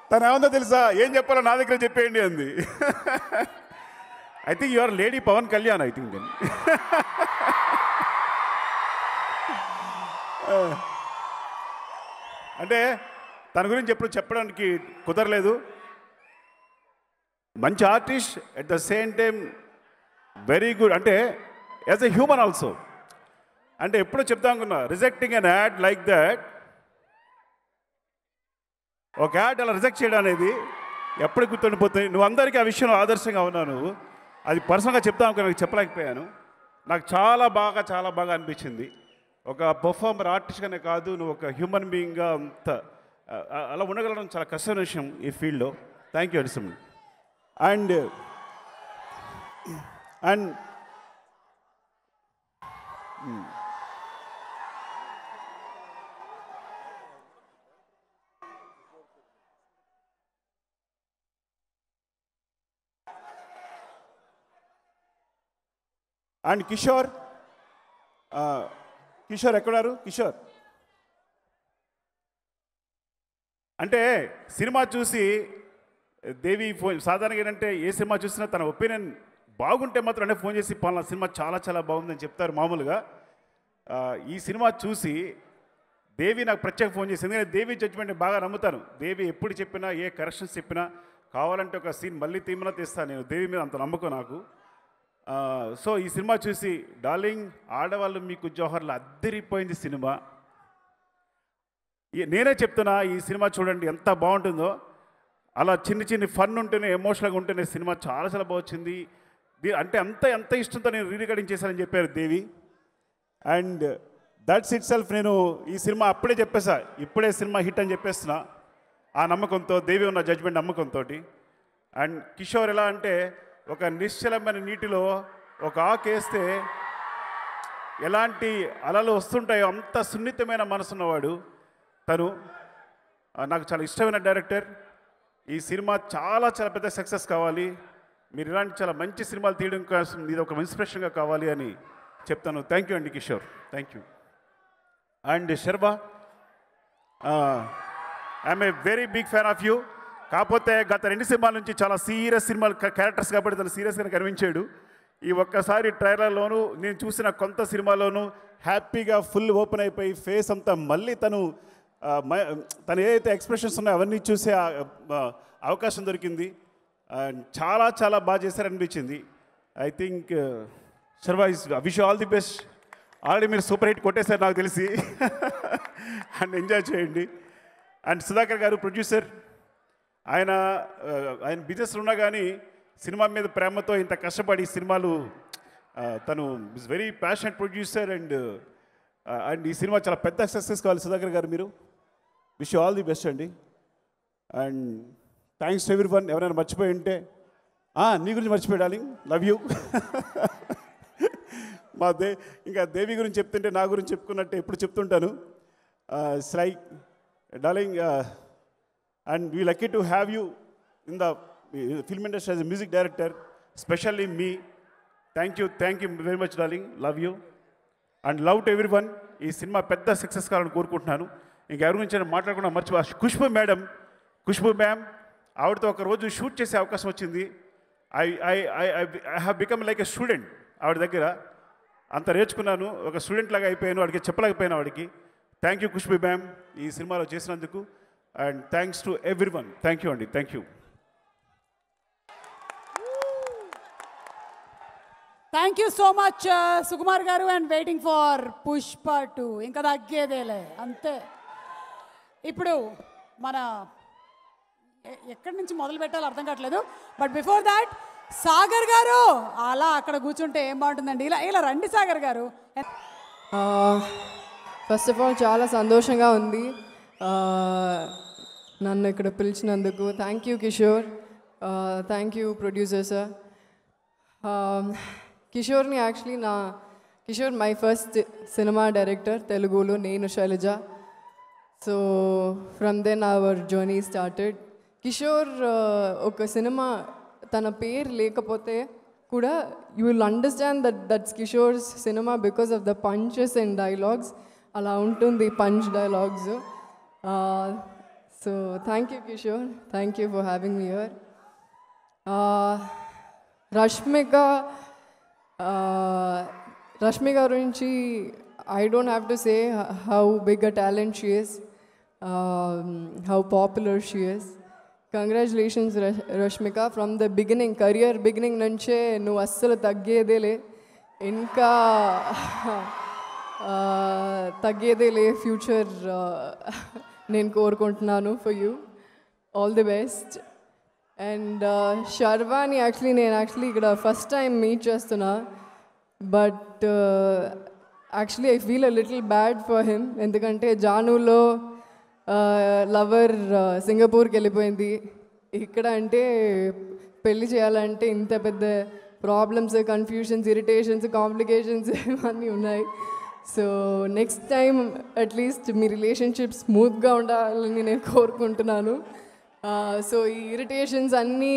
తను ఏమందో తెలుసా? ఏం చెప్పాలో నా దగ్గర చెప్పేయండి అంది. I think your lady Pawan Kalyan. I think then అంటే తన గురించి ఎప్పుడు చెప్పడానికి కుదరలేదు. మంచి artist, at the same time very good. అంటే యాజ్ ఎ హ్యూమన్ ఆల్సో. అంటే ఎప్పుడో చెప్తా అనుకున్నా, rejecting an ad like that, ఒక యాడ్ అలా రిజెక్ట్ చేయడం అనేది ఎప్పుడు గుర్తుండిపోతుంది. నువ్వు అందరికీ ఆ విషయంలో ఆదర్శంగా ఉన్నావు. నువ్వు అది పర్సనల్గా చెప్తా అనుకున్నా, చెప్పలేకపోయాను. నాకు చాలా బాగా అనిపించింది. ఒక పర్ఫార్మర్ ఆర్టిస్ట్గానే కాదు, నువ్వు ఒక హ్యూమన్ బీయింగ్గా అంత అలా ఉండగలడం చాలా కష్టమైన విషయం ఈ ఫీల్డ్లో. థ్యాంక్ యూ అడిసం. అండ్ అండ్ కిషోర్ ఎక్కడారు? కిషోర్ అంటే సినిమా చూసి దేవి ఫోన్ సాధారణంగా ఏంటంటే ఏ సినిమా చూసినా తన ఒపీనియన్ బాగుంటే మాత్రం ఫోన్ చేసి పలానా సినిమా చాలా బాగుందని చెప్తారు మామూలుగా. ఈ సినిమా చూసి దేవి నాకు ప్రత్యేక ఫోన్ చేసి, ఎందుకంటే దేవి జడ్జ్మెంట్ బాగా నమ్ముతాను. దేవి ఎప్పుడు చెప్పినా, ఏ కరెక్షన్స్ చెప్పినా, కావాలంటే ఒక సీన్ మళ్ళీ తీమన్నా తీస్తాను నేను. దేవి మీద అంత నమ్మకం నాకు. సో ఈ సినిమా చూసి, డార్లింగ్ ఆడవాళ్ళు మీకు జోహర్లు అద్దరిపోయింది సినిమా. నేనే చెప్తున్నా, ఈ సినిమా చూడండి ఎంత బాగుంటుందో. అలా చిన్ని ఫన్ ఉంటేనే, ఎమోషనల్గా ఉంటేనే సినిమా చాలా బాగా వచ్చింది. అంటే ఎంత ఇష్టంతో నేను రీరికార్డింగ్ చేశానని చెప్పారు Devi. And that's itself. నేను ఈ సినిమా అప్పుడే చెప్పేసా, ఇప్పుడే సినిమా హిట్ అని చెప్పేస్తున్నా ఆ నమ్మకంతో, దేవి ఉన్న జడ్జ్మెంట్ నమ్మకంతో. అండ్ కిషోర్ ఎలా అంటే, ఒక నిశ్చలమైన నీటిలో ఒక ఆకేస్తే ఎలాంటి అలలు వస్తుంటాయో అంత సున్నితమైన మనసున్నవాడు తను. నాకు చాలా ఇష్టమైన డైరెక్టర్. ఈ సినిమా చాలా పెద్ద సక్సెస్ కావాలి. మీరు ఇలాంటి చాలా మంచి సినిమాలు తీయడం కోసం ఇది ఒక ఇన్స్పిరేషన్గా కావాలి అని చెప్తాను. థ్యాంక్ యూ అండి Kishore, thank you. And Sharwa, I'm a very big fan of you. కాకపోతే గత 2 సినిమాల నుంచి చాలా సీరియస్ సినిమాలు క్యారెక్టర్స్ కాబట్టి తను సీరియస్గానే కనిపించాడు. ఈ ఒక్కసారి ట్రైలర్లోనూ నేను చూసిన కొంత సినిమాలోనూ హ్యాపీగా ఫుల్ ఓపెన్ అయిపోయి ఫేస్ అంతా మళ్ళీ తను ఏదైతే ఎక్స్ప్రెషన్స్ ఉన్నాయో అవన్నీ చూసే అవకాశం దొరికింది. చాలా బాగా చేశారనిపించింది. I think Sharwa is wish all the best. Already మీరు సూపర్ హిట్ కొట్టేశారు నాకు తెలిసి. అండ్ ఎంజాయ్ చేయండి. అండ్ సుధాకర్ గారు ప్రొడ్యూసర్, ఆయన బిజినెస్ ఉన్నా కానీ సినిమా మీద ప్రేమతో ఇంత కష్టపడి సినిమాలు తను is very passionate producer and ఈ సినిమా చాలా పెద్ద సక్సెస్ కావాలి సుధాకర్ గారు. మీరు విష్ ఆల్ ది బెస్ట్ అండి. And thanks to every one. ఎవరైనా మర్చిపోయి ఉంటే నీ గురించి మర్చిపోయి డార్లింగ్, లవ్ యూ. ఇంకా దేవి గురించి చెప్తుంటే నా గురించి చెప్పుకున్నట్టే ఎప్పుడు చెప్తుంటాను. It's like darling and we lucky to have you in the film industry as a music director, specially me. Thank you very much darling, love you and love to every one. ఈ cinema పెద్ద success కావాలని కోరుకుంటున్నాను. ఇంకెవరి గురించి మాట్లాడకుండా మర్చిపో Khushbu ma'am, ఆవిడతో ఒక రోజు షూట్ చేసే అవకాశం వచ్చింది. I have become like a student ఆవిడ దగ్గర. అంత నేర్చుకున్నాను, ఒక స్టూడెంట్ లాగా అయిపోయాను. వాడికి చెప్పలేకపోయాను ఆవిడకి. థ్యాంక్ యూ ఖుష్బు మ్యామ్ ఈ సినిమాలో చేసినందుకు. And thanks to everyone. Thank you అండి, thank you. Thank you so much Sukumar గారు. And waiting for Pushpa 2. ఇంకా తగ్గేదేలే అంతే. ఇప్పుడు మన ఎక్కడి నుంచి మొదలు పెట్టాలో అర్థం కావట్లేదు. బట్ బిఫోర్ దాట్ సాగర్ గారు అలా అక్కడ కూర్చుంటే ఏం బాగుంటుందండి. ఇలా రండి సాగర్ గారు. ఫస్ట్ ఆఫ్ ఆల్ చాలా సంతోషంగా ఉంది నన్ను ఇక్కడ పిలిచినందుకు. Thank you Kishore, thank you producer sir. కిషోర్ని యాక్చువల్లీ కిషోర్ మై ఫస్ట్ సినిమా డైరెక్టర్ తెలుగులో, Nenu Sailaja. So from then our journey started. Kishore ఒక సినిమా తన పేరు లేకపోతే కూడా you will understand that's Kishore's సినిమా because of the punches and dialogues. అలా ఉంటుంది punch dialogues. So thank you Kishore, thank you for having me here. Rashmika గురించి I don't have to say how big a talent she is, how popular she is. Congratulations Rashmika, from the beginning, career beginning నుంచే నువ్వు అస్సలు తగ్గేదేలే, ఇంకా తగ్గేదేలే. Future నేను కోరుకుంటున్నాను for you. All the best. And Sharvani నేను ఇక్కడ ఫస్ట్ టైం మీట్ చేస్తున్నా. But actually I feel a little bad for him. ఎందుకంటే జానులో లవర్ సింగపూర్కి వెళ్ళిపోయింది. ఇక్కడ అంటే పెళ్ళి చేయాలంటే ఇంత పెద్ద ప్రాబ్లమ్స్, కన్ఫ్యూషన్స్, ఇరిటేషన్స్, కాంప్లికేషన్స్ ఇవన్నీ ఉన్నాయి. సో నెక్స్ట్ టైం అట్లీస్ట్ మీ రిలేషన్షిప్ స్మూత్గా ఉండాలని నేను కోరుకుంటున్నాను. సో ఈ ఇరిటేషన్స్ అన్నీ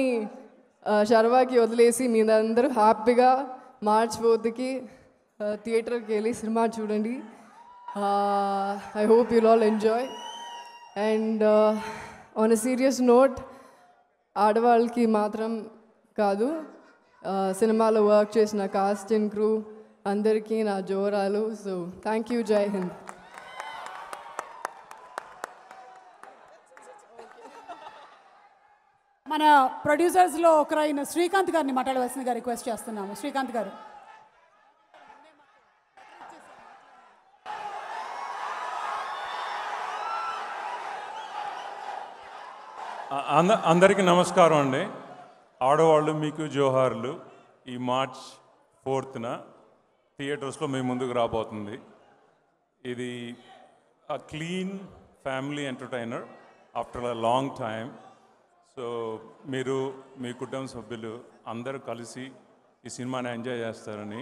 శర్వాకి వదిలేసి మీరందరూ హ్యాపీగా మార్చ్ 4కి థియేటర్కి వెళ్ళి సినిమా చూడండి. I hope you'll all enjoy. And on a serious note, ఆడవాళ్ళకి మాత్రం కాదు, సినిమాలో వర్క్ చేసిన కాస్ట్ అండ్ క్రూ అందరికీ నా జోరాలు. సో థ్యాంక్ యూ, జై హింద్. మన ప్రొడ్యూసర్స్లో ఒకరైన శ్రీకాంత్ గారిని మాట్లాడవలసిందిగా రిక్వెస్ట్ చేస్తున్నాము. శ్రీకాంత్ గారు. అందరికీ నమస్కారం అండి. ఆడవాళ్ళు మీకు జోహార్లు. ఈ మార్చ్ 4న థియేటర్స్లో మీ ముందుకు రాబోతుంది. ఇది a clean family entertainer after a long time. So మీరు మీ కుటుంబ సభ్యులు అందరూ కలిసి ఈ సినిమాని ఎంజాయ్ చేస్తారని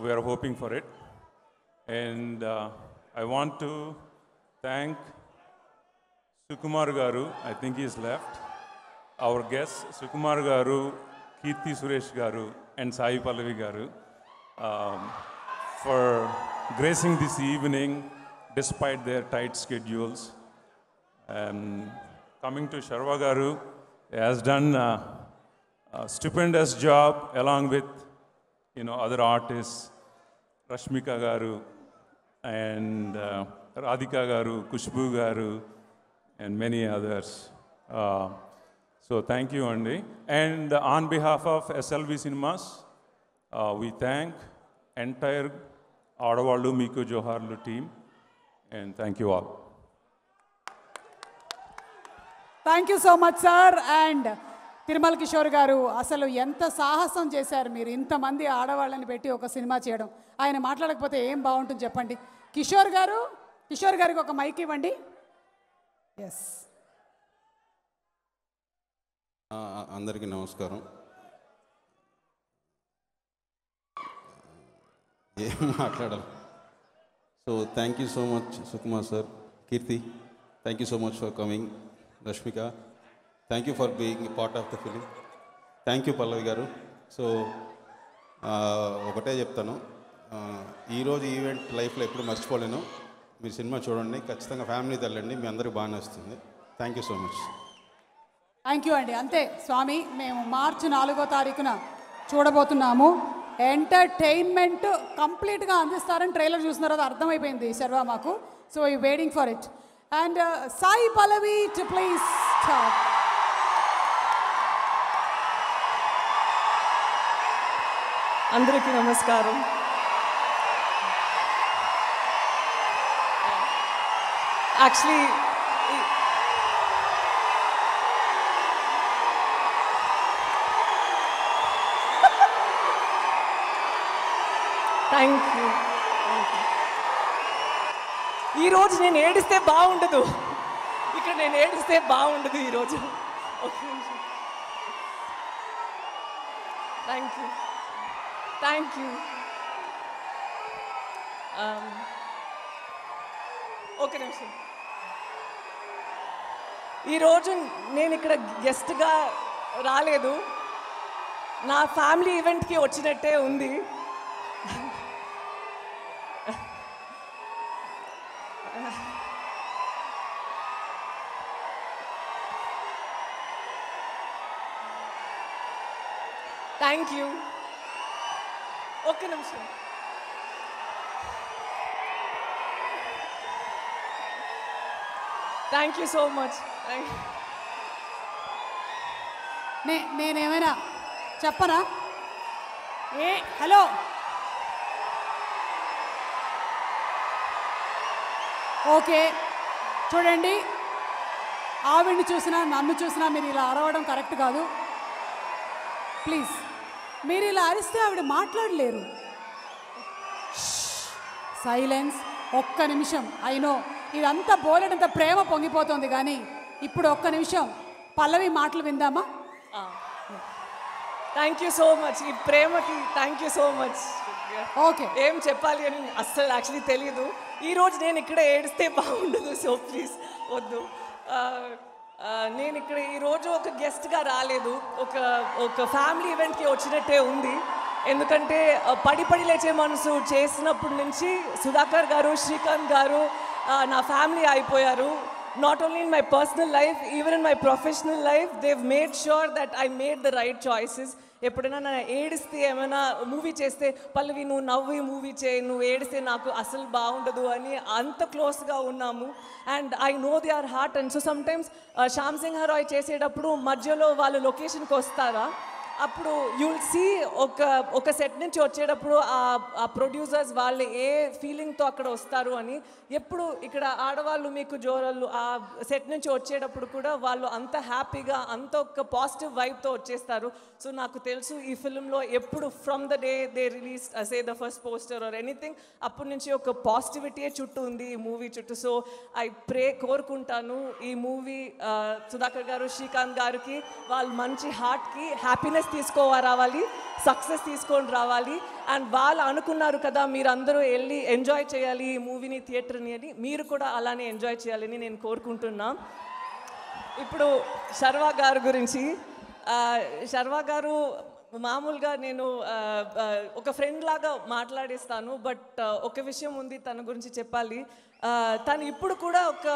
we are hoping for it. And I want to thank Sukumar garu, I think is left, our guest Sukumar garu, Keerthy Suresh garu and Sai Pallavi గారు for gracing this evening despite their tight schedules. Coming to Sharva Garu, he has done a stupendous job along with other artists, Rashmika Garu and Radhika Garu, Kushbu Garu and many others. So thank you Andy. And on behalf of SLV Cinemas, we thank entire Adavadu Meeku Joharlu team, and thank you all. Thank you so much sir. And Tirumala Kishore గారు అసలు ఎంత సాహసం చేశారు మీరు, ఇంతమంది ఆడవాళ్ళని పెట్టి ఒక సినిమా చేయడం. ఆయన మాట్లాడకపోతే ఏం బాగుంటుంది చెప్పండి. కిషోర్ గారికి ఒక మైక్ ఇవ్వండి. ఎస్. అందరికీ నమస్కారం. ఏం మాట్లాడాలి. So thank you so much Sukumar sir, Keerthy, thank you so much for coming. Rashmika, thank you for being part of the film. Thank you Pallavi garu. So ఒకటే చెప్తాను, ఈరోజు ఈవెంట్ లైఫ్లో ఎప్పుడు మర్చిపోలేను. మీరు సినిమా చూడండి, ఖచ్చితంగా ఫ్యామిలీ వెళ్ళండి, మీ అందరికీ బాగానే వస్తుంది. Thank you so much. Thank you అండి. అంతే స్వామి, మేము మార్చి 4వ తారీఖున చూడబోతున్నాము. ఎంటర్టైన్మెంట్ కంప్లీట్గా అందిస్తారని ట్రైలర్ చూసిన తర్వాత అర్థమైపోయింది శర్వా మాకు. సో ఈ waiting for it. And Sai Pallavi to please talk. అందరికీ నమస్కారం. Actually thank you. ఈరోజు నేను ఏడిస్తే బాగుండదు, ఇక్కడ నేను ఏడిస్తే బాగుండదు ఈరోజు. ఒక నిమిషం. Thank you, thank you. ఒక నిమిషం. ఈరోజు నేను ఇక్కడ గెస్ట్గా రాలేదు, నా ఫ్యామిలీ ఈవెంట్కి వచ్చినట్టే ఉంది. Thank you. ఒక్క నిమిషం. Thank you so much. నేనేమైనా చెప్పనా? హలో, ఓకే చూడండి, ఆవిడ్ని చూసినా నన్ను చూసినా మీరు ఇలా అరవడం కరెక్ట్ కాదు. ప్లీజ్, మీరు ఇలా అరిస్తే ఆవిడ మాట్లాడలేరు. సైలెన్స్. ఒక్క నిమిషం. అయినో ఇదంతా బోలెడంత ప్రేమ పొంగిపోతుంది, కానీ ఇప్పుడు ఒక్క నిమిషం పల్లవి మాటలు విందామా? Thank you so much. ఈ ప్రేమకి thank you so much. Okay, ఏం చెప్పాలి అని అస్సలు యాక్చువల్లీ తెలీదు. ఈరోజు నేను ఇక్కడ ఏడిస్తే బాగుండదు, సో ప్లీజ్ వద్దు. నేను ఇక్కడ ఈరోజు ఒక గెస్ట్గా రాలేదు, ఒక ఫ్యామిలీ ఈవెంట్కి వచ్చినట్టే ఉంది. ఎందుకంటే పడి పడి లేచే మనసు చేసినప్పటి నుంచి సుధాకర్ గారు, శ్రీకాంత్ గారు నా ఫ్యామిలీ అయిపోయారు. Not only in my personal life, even in my professional life, they've made sure that I made the right choices. ఎప్పుడైనా నా ఏడిస్తే ఏమైనా మూవీ చేస్తే పల్లవి నువ్వు నవ్వి మూవీ చేయి, నువ్వు ఏడిస్తే నాకు అసలు బాగుండదు అని అంత క్లోజ్గా ఉన్నాము. And I know they are heart. And so sometimes Shyam Singh Roy చేసేటప్పుడు మధ్యలో వాళ్ళు లొకేషన్కి వస్తారా, అప్పుడు యుల్ సీ ఒక సెట్ నుంచి వచ్చేటప్పుడు ఆ ప్రొడ్యూసర్స్ వాళ్ళు ఏ ఫీలింగ్తో అక్కడ వస్తారు అని. ఎప్పుడు ఇక్కడ ఆడవాళ్ళు మీకు జోరళ్ళు ఆ సెట్ నుంచి వచ్చేటప్పుడు కూడా వాళ్ళు అంత హ్యాపీగా అంత ఒక పాజిటివ్ వైబ్తో వచ్చేస్తారు. సో నాకు తెలుసు ఈ ఫిల్మ్లో ఎప్పుడు from the day they release say the first poster or anything, అప్పటి నుంచి ఒక పాజిటివిటీయే చుట్టూ ఉంది ఈ మూవీ చుట్టూ. సో ఐ కోరుకుంటాను ఈ మూవీ సుధాకర్ గారు, శ్రీకాంత్ గారికి వాళ్ళు మంచి హార్ట్కి హ్యాపీనెస్ రావాలి, సక్సెస్ తీసుకొని రావాలి. అండ్ వాళ్ళు అనుకున్నారు కదా మీరందరూ వెళ్ళి ఎంజాయ్ చేయాలి ఈ మూవీని, థియేటర్ని అని, మీరు కూడా అలానే ఎంజాయ్ చేయాలని నేను కోరుకుంటున్నా. ఇప్పుడు శర్వా గారి గురించి, శర్వా గారు మామూలుగా నేను ఒక ఫ్రెండ్ లాగా మాట్లాడిస్తాను, బట్ ఒక విషయం ఉంది తన గురించి చెప్పాలి. తను ఇప్పుడు కూడా ఒక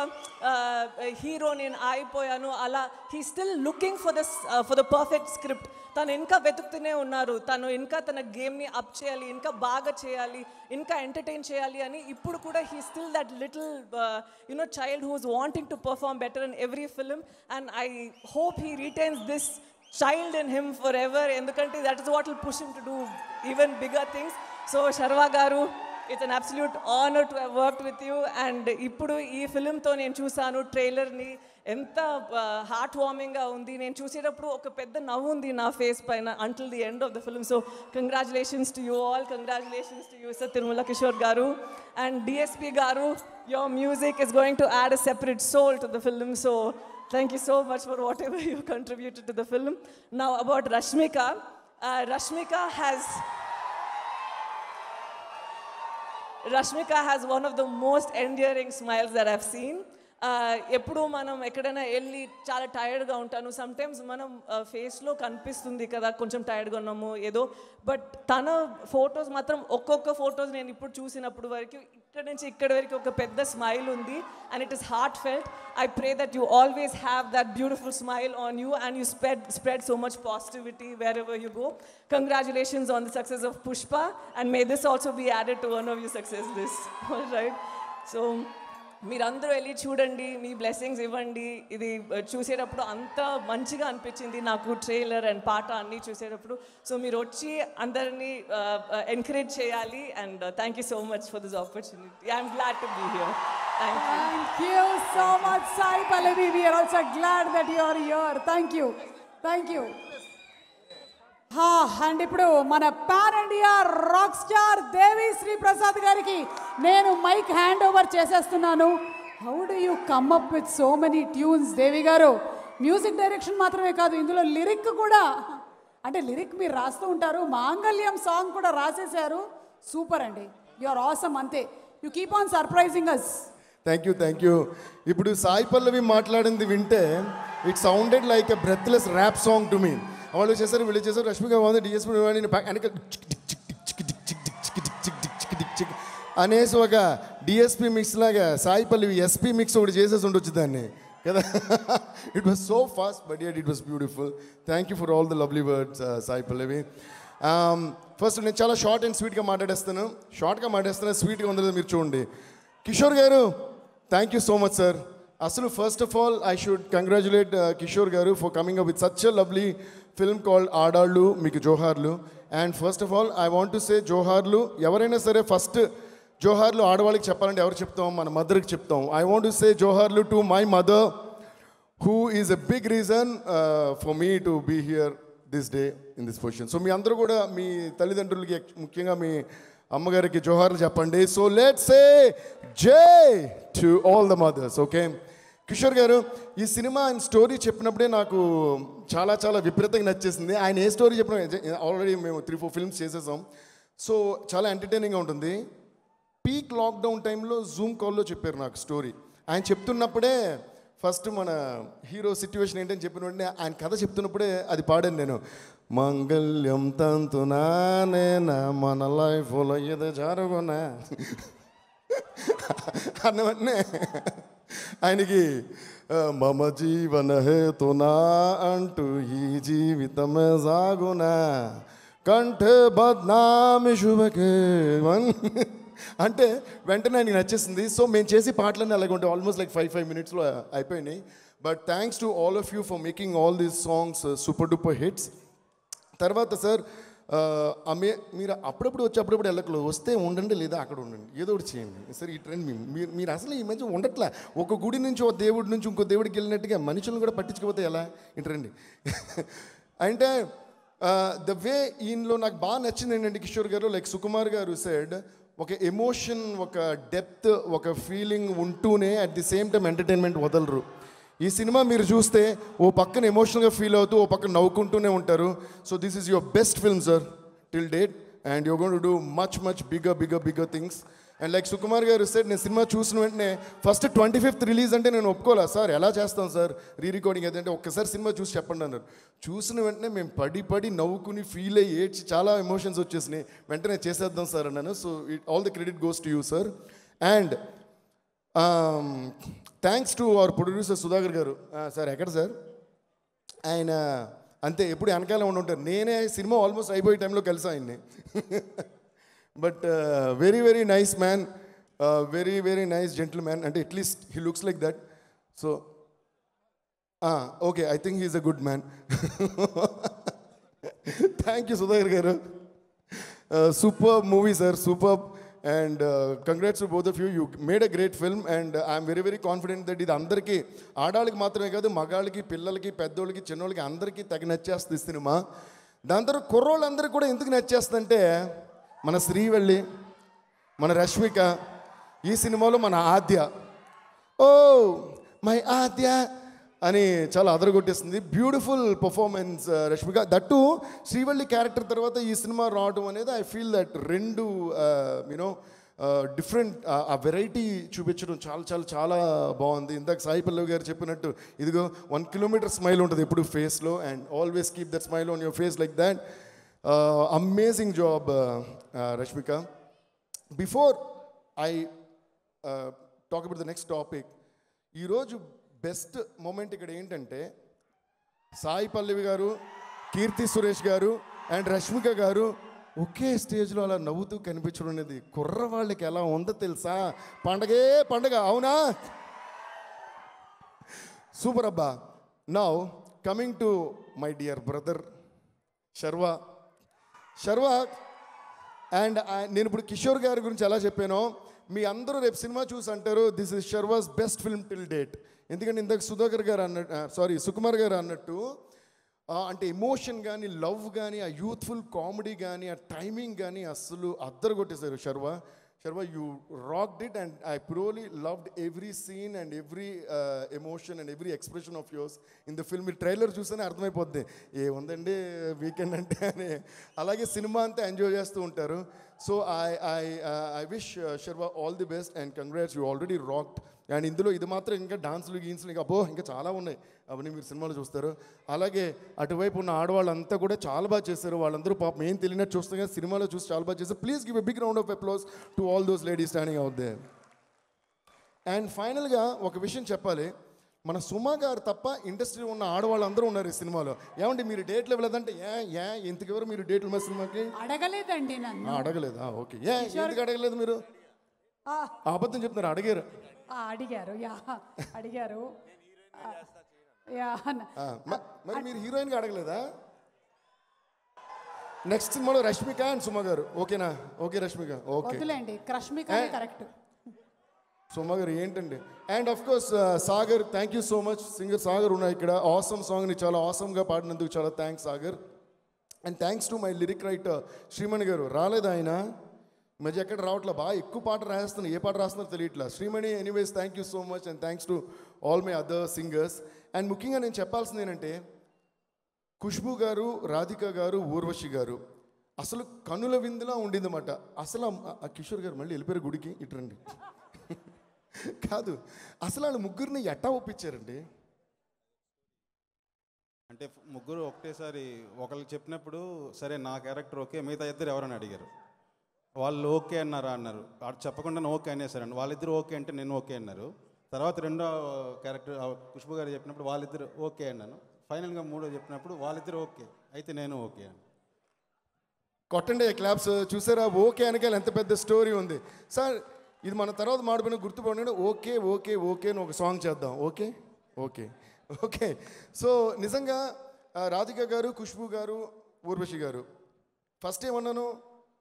హీరో నేను అయిపోయాను అలా, he still looking for the perfect script. తను ఇంకా వెతుకుతూనే ఉన్నారు, తను ఇంకా తన గేమ్ని అప్ చేయాలి, ఇంకా బాగా చేయాలి, ఇంకా ఎంటర్టైన్ చేయాలి అని. ఇప్పుడు కూడా he still that little child who is wanting to perform better in every film. And I hope he retains this child in him forever, ఎందుకంటే that is what will push him to do even bigger things. So Sharva garu, it's an absolute honour to have worked with you. And ఇప్పుడు ఈ ఫిల్మ్తో నేను చూసాను ట్రైలర్ని, ఎంత heart వార్మింగ్గా ఉంది. నేను చూసేటప్పుడు ఒక పెద్ద నవ్వు ఉంది నా ఫేస్ పైన until the end of the film. So congratulations to you all, congratulations to you sir Tirumala Kishore గారు. అండ్ డిఎస్పి గారు, your music is going to add a separate soul to the film. So thank you so much for whatever you contributed to the film. Now about Rashmika. Rashmika has one of the most endearing smiles that I've seen. ఎప్పుడు మనం ఎక్కడైనా వెళ్ళి చాలా టైర్డ్గా ఉంటాను, sometimes మనం ఫేస్లో కనిపిస్తుంది కదా కొంచెం టైర్డ్గా ఉన్నాము ఏదో, బట్ తన ఫొటోస్ మాత్రం ఒక్కొక్క ఫొటోస్ నేను ఇప్పుడు చూసినప్పుడు వరకు ఇక్కడ నుంచి ఇక్కడ వరకు ఒక పెద్ద స్మైల్ ఉంది. And it is heart felt. I pray that you always have that beautiful smile on you and you spread so much positivity wherever you go. Congratulations on the success of Pushpa, and may this also be added to one of your success list. All right. So మీరందరూ వెళ్ళి చూడండి, మీ blessings ఇవ్వండి. ఇది చూసేటప్పుడు అంత మంచిగా అనిపించింది నాకు, ట్రైలర్ అండ్ పాట అన్నీ చూసేటప్పుడు. సో మీరు వచ్చి అందరినీ ఎంకరేజ్ చేయాలి. And thank you so much for this opportunity. I'm glad to be here. Thank you so much, Sai Pallavi. We are also glad that you are here. Thank you. Thank you. And ఇప్పుడు మన pan India rock star Devi Sri Prasad గారికి నేను mic hand over చేసేస్తున్నాను. How do you come up with so many tunes Devi garu? Music direction మాత్రమే కాదు, ఇందులో lyric కూడా, అంటే లిరిక్ మీరు రాస్తూ ఉంటారు, మాంగళ్యం సాంగ్ కూడా రాసేశారు. సూపర్ అండి, యు ఆర్ ఆసమ్. అంతే, you keep on surprising us. Thank you. ఇప్పుడు సాయి పల్లవి మాట్లాడింది వింటే it sounded like a breathless rap song to me. వాళ్ళు చేశారు, వీళ్ళు చేశారు, రష్మిక బాగుంది, డిఎస్పీ అనేసి ఒక డిఎస్పీ మిక్స్ లాగా సాయి పల్లవి ఎస్పీ మిక్స్ ఒకటి చేసేసి ఉండొచ్చు దాన్ని కదా. It was so fast but at it was beautiful. Thank you for all the lovely words Sai Pallavi. First నేను చాలా షార్ట్ అండ్ స్వీట్గా మాట్లాడేస్తాను, స్వీట్గా ఉందో మీరు చూడండి. Kishore garu, thank you so much sir. అసలు first of all I should congratulate Kishore garu for coming up with such a lovely film called Aadallu మీకు Johaarlu. And first of all I want to say johaarlu. ఎవరైనా సరే ఫస్ట్ జోహార్లు ఆడవాళ్ళకి చెప్పాలంటే ఎవరు చెప్తాం? మన మదర్కి చెప్తాం. I want to say johaarlu to my mother who is a big reason for me to be here this day in this position. So మీ అందరూ కూడా మీ తల్లిదండ్రులకి, ముఖ్యంగా మీ అమ్మగారికి జోహార్లు చెప్పండి. సో లెట్స్ సే జై to all the mothers. Okay Kishore గారు, ఈ సినిమా ఆయన స్టోరీ చెప్పినప్పుడే నాకు చాలా చాలా విపరీతంగా నచ్చేసింది. ఆయన ఏ స్టోరీ చెప్పిన, ఆల్రెడీ మేము 3-4 ఫిల్మ్స్ చేసేసాం. సో చాలా ఎంటర్టైనింగ్గా ఉంటుంది. పీక్ లాక్డౌన్ టైంలో జూమ్ కాల్లో చెప్పారు నాకు స్టోరీ. ఆయన చెప్తున్నప్పుడే ఫస్ట్ మన హీరో సిచ్యువేషన్ ఏంటని చెప్పిన వెంటనే ఆయన కథ చెప్తున్నప్పుడే అది పాడాను నేను. మంగళ్యం తంతునా నేనా మన లైఫ్లో ఏదో జరుగునా అన్న వెంటనే ఆయనకి మమ జీవన హేతునా అంటూ ఈ జీవితమే సాగునా కంఠే బద్నామి శుభకే అంటే వెంటనే ఆయనకి నచ్చేసింది. సో మేము చేసి పాటలన్నీ అలాగే ఉంటాయి, ఆల్మోస్ట్ లైక్ 5 minutesలో అయిపోయినాయి. But thanks to all of you for making all these songs super duper hits. తర్వాత సార్ మీరు అప్పుడప్పుడు వచ్చి అప్పుడప్పుడు వెళ్ళకలేదు, వస్తే ఉండండి లేదా అక్కడ ఉండండి, ఏదో ఒకటి చేయండి సార్. ఈ ట్రెండ్ మీరు అసలు ఈ మధ్య ఉండట్లే. ఒక గుడి నుంచి ఒక దేవుడి నుంచి ఇంకో దేవుడికి వెళ్ళినట్టుగా మనుషులను కూడా పట్టించుకోపోతే ఎలా ఈ ట్రెండ్ అంటే ద వే ఈయనలో నాకు బాగా నచ్చింది ఏంటంటే కిషోర్ గారు, లైక్ సుకుమార్ గారు సెడ్, ఒక ఎమోషన్, ఒక డెప్త్, ఒక ఫీలింగ్ ఉంటూనే at the same time entertainment వదలరు. ఈ సినిమా మీరు చూస్తే ఓ పక్కన ఎమోషనల్గా ఫీల్ అవుతూ ఓ పక్కన నవ్వుకుంటూనే ఉంటారు. So this is your best film sir till date, and you're going to do much bigger things. And like Sukumar గారు సెడ్, నేను సినిమా చూసిన వెంటనే ఫస్ట్ 25th రిలీజ్ అంటే నేను ఒప్పుకోలే సార్, ఎలా చేస్తాం సార్ రికార్డింగ్ ఏదంటే ఒక్కసారి సినిమా చూసి చెప్పండి అన్నారు. చూసిన వెంటనే మేము పడి నవ్వుకుని ఫీల్ అయ్యి ఏడ్చి చాలా ఎమోషన్స్ వచ్చేసినాయి. వెంటనే చేసేద్దాం సార్ అన్నాను. So all the credit goes to you sir. And thanks to our producer Sudhakar గారు. సార్ ఎక్కడ సార్? ఆయన అంతే ఎప్పుడు వెనకాల ఉండి ఉంటారు. నేనే సినిమా ఆల్మోస్ట్ అయిపోయే టైంలో కలిసి ఆయన్ని. But very nice man, very nice gentleman, అంటే at least he looks like that. So okay, I think he's a good man. Thank you Sudhakar garu. Super movie sir, super. And congrats to both of you. You made a great film and I'm very very confident that ఇది అందరికీ, ఆడాళ్ళకి మాత్రమే కాదు, మగాళ్ళకి, పిల్లలకి, పెద్దోళ్ళకి, చిన్నోళ్ళకి అందరికీ తగి నచ్చేస్తుంది cinema. దాని తర్వాత కుర్రోళ్ళందరికీ కూడా ఎందుకు నచ్చేస్తుందంటే మన శ్రీవల్లి, మన రష్మిక, ఈ సినిమాలో మన ఆద్య, ఓ మై ఆద్య అని చాలా అదరగొట్టేస్తుంది. Beautiful performance Rashmika. That Srivalli character తర్వాత ఈ సినిమా రావడం అనేది ఐ ఫీల్ దట్ రెండు యూనో డిఫరెంట్ ఆ వెరైటీ చూపించడం చాలా చాలా చాలా బాగుంది. ఇందాక సాయి పల్లవి గారు చెప్పినట్టు ఇదిగో 1 కిలోమీటర్ స్మైల్ ఉంటుంది ఎప్పుడు ఫేస్లో, and always keep that smile on your face like that. Amazing job Rashmika. Before I talk about the next topic, ఈరోజు బెస్ట్ మూమెంట్ ఇక్కడ ఏంటంటే సాయి పల్లవి గారు, కీర్తి సురేష్ గారు అండ్ రష్మిక గారు ఒకే స్టేజ్లో అలా నవ్వుతూ కనిపించడం అనేది కుర్రవాళ్ళకి ఎలా ఉందో తెలుసా? పండగే పండగ, అవునా? సూపర్ అబ్బా. Now coming to my dear brother Sharwa. And నేను ఇప్పుడు కిషోర్ గారి గురించి ఎలా చెప్పానో మీ అందరూ రేపు సినిమా చూసి అంటారు this is Sharwa's best film till date. ఎందుకంటే ఇందాక సుధాకర్ గారు అన్నట్టు సుకుమార్ గారు అన్నట్టు అంటే ఎమోషన్ కానీ, లవ్ కానీ, ఆ యూత్ఫుల్ కామెడీ కానీ, ఆ టైమింగ్ కానీ అస్సలు అద్దరు కొట్టేశారు Sharwa. You rocked it and I purely loved every scene and every emotion and every expression of yours in the film. మీరు ట్రైలర్ చూస్తేనే అర్థమైపోద్ది ఏముందండి వీకెండ్ అంటే అని. అలాగే సినిమా అంతా ఎంజాయ్ చేస్తూ ఉంటారు. So I wish Sharwa all the best and congrats, you already rocked. And ఇందులో ఇది మాత్రం ఇంకా డాన్సులు గీన్సులు ఇంకా చాలా ఉన్నాయి, అవన్నీ మీరు సినిమాలో చూస్తారు. అలాగే అటువైపు ఉన్న ఆడవాళ్ళంతా కూడా చాలా బాగా చేశారు. వాళ్ళందరూ పాపం ఏం తెలియనట్టు చూస్తాం కానీ సినిమాలో చూసి చాలా బాగా చేశారు. Please give a big round of applause to all those ladies standing out there. And ఫైనల్గా ఒక విషయం చెప్పాలి, మన సుమా గారు తప్ప ఇండస్ట్రీలో ఉన్న ఆడవాళ్ళందరూ ఉన్నారు ఈ సినిమాలో. ఏమంటే మీరు డేట్లు ఇవ్వలేదంటే ఇంతకెవరు మీరు డేట్లు మా సినిమాకి అడగలేదండి నన్ను. అడగలేదా? ఓకే. ఎందుకు అడగలేదు మీరు? అబద్ధం చెప్తున్నారు. అడిగారు అడిగారు. మరి మీరు హీరోయిన్గా అడగలేదా? నెక్స్ట్ సినిమాలో రష్మిక అండ్ సుమ గారు ఓకేనా? Okay Rashmika okay. వద్దులేండి, రష్మిక కరెక్ట్. సుమ గారు ఏంటండి. And of course Sagar, thank you so much. Singer Sagar ఉన్నాయి ఇక్కడ. ఆసమ్ సాంగ్ని చాలా ఆసమ్గా పాడినందుకు చాలా thanks Sagar. And thanks to my lyric writer Shreemani గారు. రాలేదు ఆయన మధ్య ఎక్కడ రావట్లే, బాగా ఎక్కువ పాట రాస్తున్నారు, ఏ పాట రాస్తున్నారో తెలియట్లా. Srimani anyways thank you so much and thanks to all my other singers. And ముఖ్యంగా నేను చెప్పాల్సింది ఏంటంటే ఖుష్బూ గారు, రాధిక గారు, ఊర్వశి గారు అసలు కనుల విందులా ఉండిందన్నమాట. అసలు ఆ కిషోర్ గారు మళ్ళీ వెళ్ళిపోయారు గుడికి, ఇటురండి. కాదు అసలు వాళ్ళు ముగ్గురిని ఎట్టా ఒప్పించారండి? అంటే ముగ్గురు ఒకటేసారి ఒకరికి చెప్పినప్పుడు సరే నా క్యారెక్టర్ ఓకే, మిగతా ఇద్దరు ఎవరని అడిగారు. వాళ్ళు ఓకే అన్నారా అన్నారు. చెప్పకుండా ఓకే అనేసారండి. వాళ్ళిద్దరు ఓకే అంటే నేను ఓకే అన్నారు. తర్వాత రెండో క్యారెక్టర్ ఖుష్బూ గారు చెప్పినప్పుడు వాళ్ళిద్దరు ఓకే అన్నాను. ఫైనల్గా మూడో చెప్పినప్పుడు వాళ్ళిద్దరు ఓకే అయితే నేను ఓకే అని. కొట్టండి క్లాప్స్. చూసారా ఓకే అనకాల ఎంత పెద్ద స్టోరీ ఉంది సార్. ఇది మన తర్వాత మాడిపోయిన గుర్తుపడి ఓకే ఓకే ఓకే అని ఒక సాంగ్ చేద్దాం. Okay okay okay. సో నిజంగా రాధిక గారు, ఖుష్బూ గారు, ఊర్వశి గారు, ఫస్ట్ ఏమన్నాను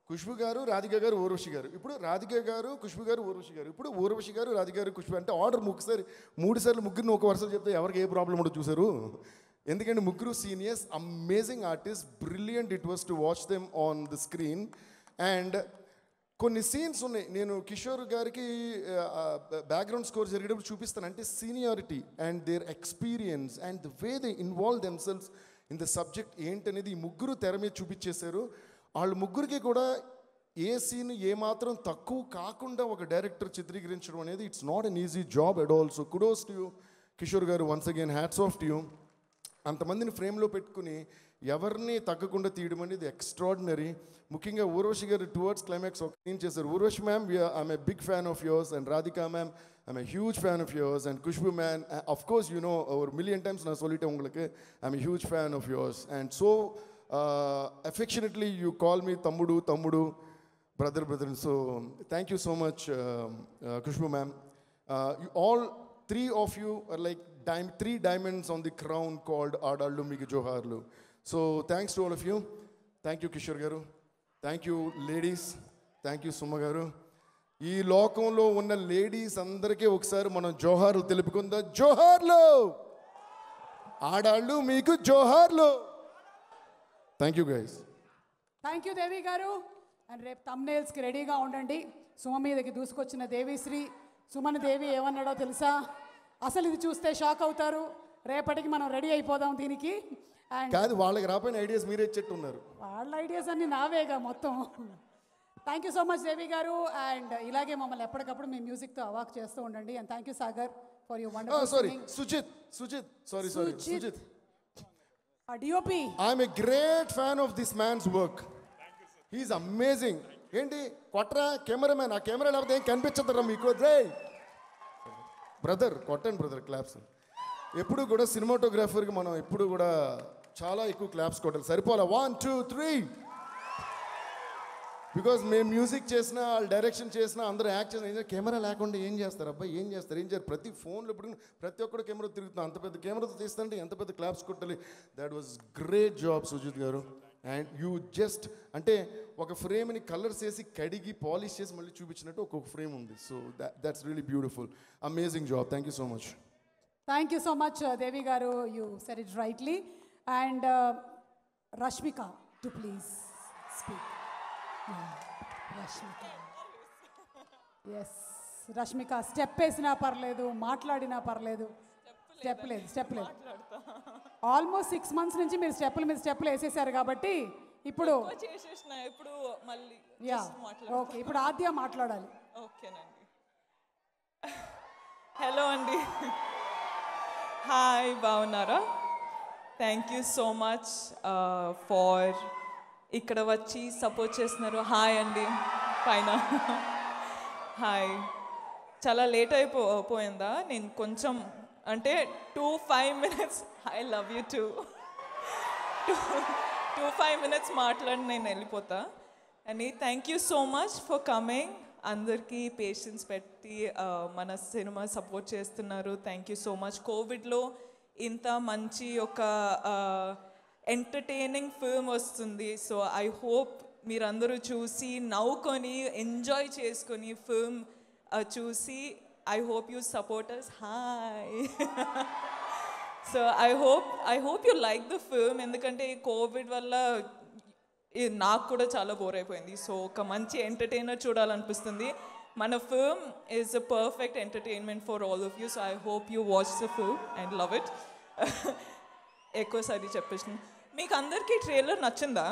ఖుష్బూ గారు, రాధిక గారు, ఊర్వశి గారు. ఇప్పుడు రాధిక గారు, ఖుష్బూ గారు, ఊర్వశి గారు. ఇప్పుడు ఊర్వశి గారు, రాధిక గారు, ఖుష్బూ అంటే ఆర్డర్ మూడు సార్లు ముగ్గురిని ఒక వరుసలో చెప్తే ఎవరికి ఏ ప్రాబ్లం ఉండదు చూసారు. ఎందుకంటే ముగ్గురు seniors, amazing artist, brilliant it was to watch them on the screen. And కొన్ని సీన్స్ ఉన్నాయి, నేను కిషోర్ గారికి బ్యాక్గ్రౌండ్ స్కోర్ జరిగేటప్పుడు చూపిస్తాను. అంటే seniority and their experience and the way they involve themselves in the subject ఏంటనేది ఈ ముగ్గురు తెర మీద చూపించేశారు. వాళ్ళు ముగ్గురికి కూడా ఏ సీన్ ఏమాత్రం తక్కువ కాకుండా ఒక డైరెక్టర్ చిత్రీకరించడం అనేది it's not an easy job at all. So kudos to you Kishore గారు, once again hats off to you. అంతమందిని ఫ్రేమ్లో పెట్టుకుని ఎవరిని తగ్గకుండా తీయడం అనేది ఎక్స్ట్రాడినరీ. ముఖ్యంగా ఊర్వశి గారు టువర్డ్స్ క్లైమాక్స్ ఒక సీన్ చేశారు. Urvashi ma'am I'm a big fan of yours and Radhika ma'am I'm a huge fan of yours and Khushbu ma'am of course you know ஒரு மில்லியன் டைம்ஸ் நான் சொல்லிட்டேன் உங்களுக்கு I'm a huge fan of yours and so affectionately you call me tammudu brother. So thank you so much Khushbu ma'am. You all three of you are like three diamonds on the crown called Adallu Meeku Joharlu. So thanks to all of you. Thank you Kishore garu, thank you ladies, thank you Suma garu. ఈ లోకంలో ఉన్న ladies అందరికీ ఒకసారి మనం జోహార్లు తెలుపుకుందాం. జోహార్లు ఆడాళ్ళు, మీకు జోహార్లు. Thank you guys. Thank you Devi గారు. అండ్ రేపు తమ్నేల్స్కి రెడీగా ఉండండి. సుమ మీదకి దూసుకొచ్చిన దేవిశ్రీ సుమన్ దేవి ఏమన్నాడో తెలుసా? అసలు ఇది చూస్తే షాక్ అవుతారు. రేపటికి మనం రెడీ అయిపోదాం దీనికి. అండ్ కాదు, వాళ్ళకి రాపోయిన ఐడియాస్ మీరే ఇచ్చేట్టు ఉన్నారు. వాళ్ళ ఐడియాస్ అన్ని నావేగా మొత్తం. Thank you so much Devi గారు. అండ్ ఇలాగే మమ్మల్ని ఎప్పటికప్పుడు మీ మ్యూజిక్తో అవాక్ చేస్తూ ఉండండి. And thank you Sagar for your wonderful sorry singing. Sujith DOP. I'm a great fan of this man's work. He's amazing. ఏంటి కొట్రా కెమెరామ్యాన్, ఆ కెమెరా లేకపోతే ఏం కనిపించదురా మీకు. బ్రదర్ కొట్టండి బ్రదర్ క్లాప్స్. ఎప్పుడు కూడా సినిమాటోగ్రాఫర్కి మనం ఎప్పుడు కూడా చాలా ఎక్కువ క్లాప్స్ కొట్టాలి, సరిపోలే. 1 2 3. బికాజ్ మేము మ్యూజిక్ చేసినా, వాళ్ళు డైరెక్షన్ చేసినా, అందరూ యాక్ట్ చేసినా కెమెరా లేకుండా ఏం చేస్తారు అబ్బాయి, ఏం చేస్తారు. ప్రతి ఫోన్లో ఇప్పుడు ప్రతి ఒక్కరు కెమెరా తిరుగుతున్నాం. అంత పెద్ద కెమెరాతో తీస్తుంటే ఎంత పెద్ద క్లాప్స్ కొట్టాలి. That was great job Sujit గారు. అండ్ యూ జస్ట్ అంటే ఒక ఫ్రేమ్ని కలర్స్ వేసి కడిగి పాలిష్ చేసి మళ్ళీ చూపించినట్టు ఒక్కొక్క ఫ్రేమ్ ఉంది. So that's really beautiful. Amazing job. Thank you so much. Thank you so much Devi గారు. You said it rightly. And Rashmika to please speak. Rashmika, yes Rashmika. Step వేసినా పర్లేదు, మాట్లాడినా పర్లేదు. స్టెప్ లేదు. ఆల్మోస్ట్ 6 months నుంచి మీరు స్టెప్పుల మీద స్టెప్పులు వేసేసారు కాబట్టి ఇప్పుడు ఇప్పుడు మళ్ళీ యా ఓకే. ఇప్పుడు ఆద్య మాట్లాడాలి. ఓకేనండి. హలో అండి. హాయ్, బాగున్నారా? Thank you so much far ఇక్కడ వచ్చి సపోర్ట్ చేస్తున్నారు. హాయ్ అండి పైన. హాయ్. చాలా లేట్ అయిపోయిందా? నేను కొంచెం అంటే 2-5 minutes. I love you two. 2-5 minutes మాట్లాడి నేను వెళ్ళిపోతా. అని thank you so much for coming. అందరికీ పేషెన్స్ పెట్టి మన సినిమా సపోర్ట్ చేస్తున్నారు. Thank you so much. కోవిడ్లో ఇంత మంచి ఒక ఎంటర్టైనింగ్ ఫిల్మ్ వస్తుంది. సో ఐ హోప్ మీరందరూ చూసి నవ్వుకొని ఎంజాయ్ చేసుకొని ఫిల్మ్ చూసి I hope you support us. Hi. So I hope you like the film. ఎందుకంటే ఈ కోవిడ్ వల్ల నాకు కూడా చాలా బోర్ అయిపోయింది. సో ఒక మంచి ఎంటర్టైనర్ చూడాలనిపిస్తుంది. మన film is a perfect entertainment for all of you. So I hope you watch the film and love it. ఎక్కువసారి చెప్పేసి మీకు అందరికీ ట్రైలర్ నచ్చిందా?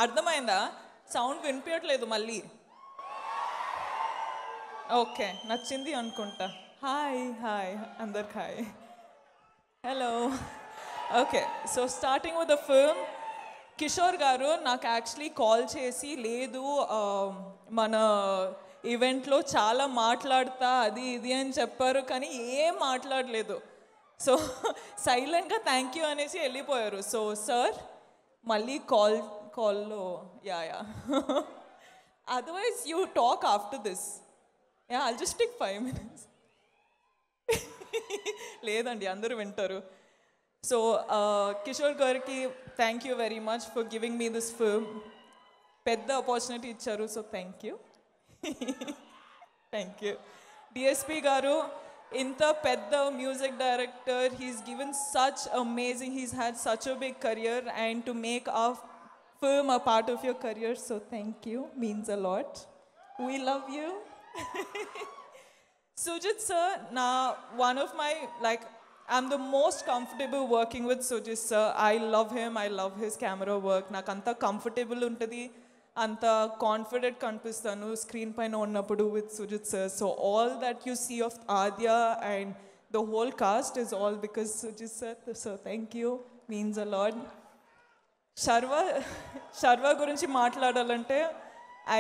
అర్థమైందా? సౌండ్ వినిపించట్లేదు మళ్ళీ. ఓకే, నచ్చింది అనుకుంటా. హాయ్ అందరికి hi. Hello. Okay, so starting with the film. Kishore గారు నాకు యాక్చువల్లీ కాల్ చేసి లేదు మన ఈవెంట్లో చాలా మాట్లాడతా అది ఇది అని చెప్పారు, కానీ ఏం మాట్లాడలేదు. సో సైలెంట్గా థ్యాంక్ యూ అనేసి వెళ్ళిపోయారు. సో సార్ మళ్ళీ కాల్లో yeah otherwise you talk after this. Yeah, I'll just take 5 minutes. లేదండి, అందరూ వింటారు. సో కిషోర్ గారికి thank you very much for giving me this film. పెద్ద ఆపర్చునిటీ ఇచ్చారు. So thank you. Thank you. DSP గారు ఇంత పెద్ద music director. He's given such amazing, he's had such a big career and to make a film a part of your career. So thank you, means a lot. We love you. Sujit sir, one of my, like, I'm the most comfortable working with Sujit sir. I love him. I love his camera work. Naku anta comfortable untadi, anta confident kanpistanu screen paina unnappudu with Sujit sir. So all that you see of Adya and the whole cast is all because Sujit sir. So thank you, means a lot. Sharva gurinchi maatladalante,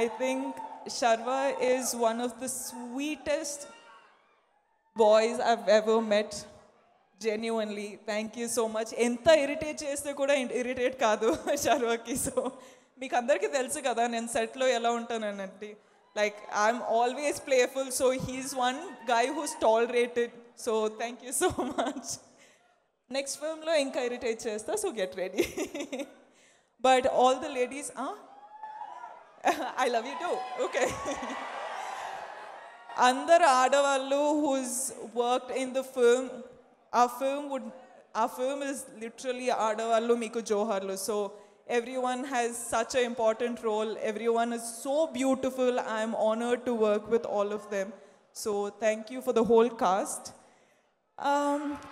I think Sharva is one of the sweetest boys I've ever met. Genuinely, thank you so much. Enta irritate cheste kuda irritate kaadu Sharvaki. So meeku andariki telusu kada nen set lo ela untanananti. Like I'm always playful, so he's one guy who's tolerated. So thank you so much. Next film lo inka irritate chesta, so get ready. But all the ladies, I love you too. Okay. అందరు ఆడవాళ్ళు who's worked in the film, our film is literally ఆడవాళ్ళు మీకు జోహార్లు. So everyone has such an important role. Everyone is so beautiful. I am honored to work with all of them. So thank you for the whole cast.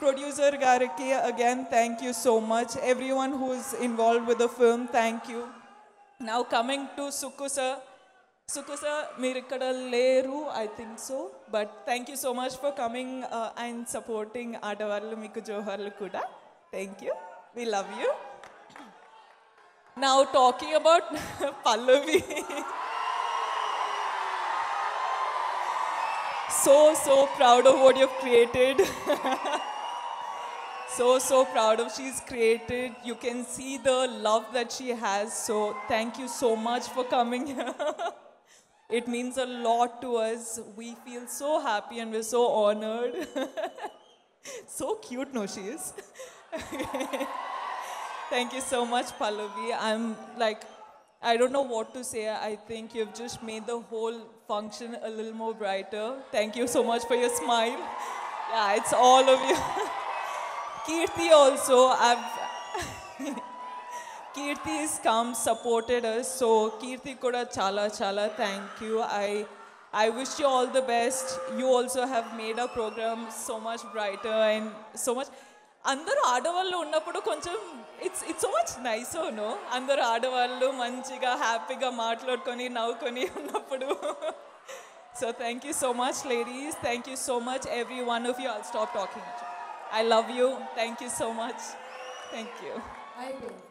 Producer Gariki, again, thank you so much. Everyone who is involved with the film, thank you. Now coming to Sukku sir. Sukku sir, meer ikkada leru, I think so. But thank you so much for coming and supporting Aadavallu Meeku Joharlu kuda. Thank you. We love you. Now talking about Pallavi. So proud of what you've created. So proud of she's created. You can see the love that she has. So thank you so much for coming here. It means a lot to us. We feel so happy and we're so honored. So cute, no, she is. Thank you so much, Pallavi. I'm like, I don't know what to say. I think you've just made the whole function a little more brighter. Thank you so much for your smile. Yeah, it's all of you. Kirti also, Kirti has come, supported us. So Kirti kuda chala thank you. I wish you all the best. You also have made our program so much brighter and so much. అందరూ ఆడవాళ్ళు ఉన్నప్పుడు కొంచెం it's so much nice no అందరూ ఆడవాళ్ళు మంచిగా హ్యాపీగా మాట్లాడుకొని నవ్వుకొని ఉన్నప్పుడు so thank you so much ladies thank you so much every one of you I'll stop talking I love you thank you so much thank you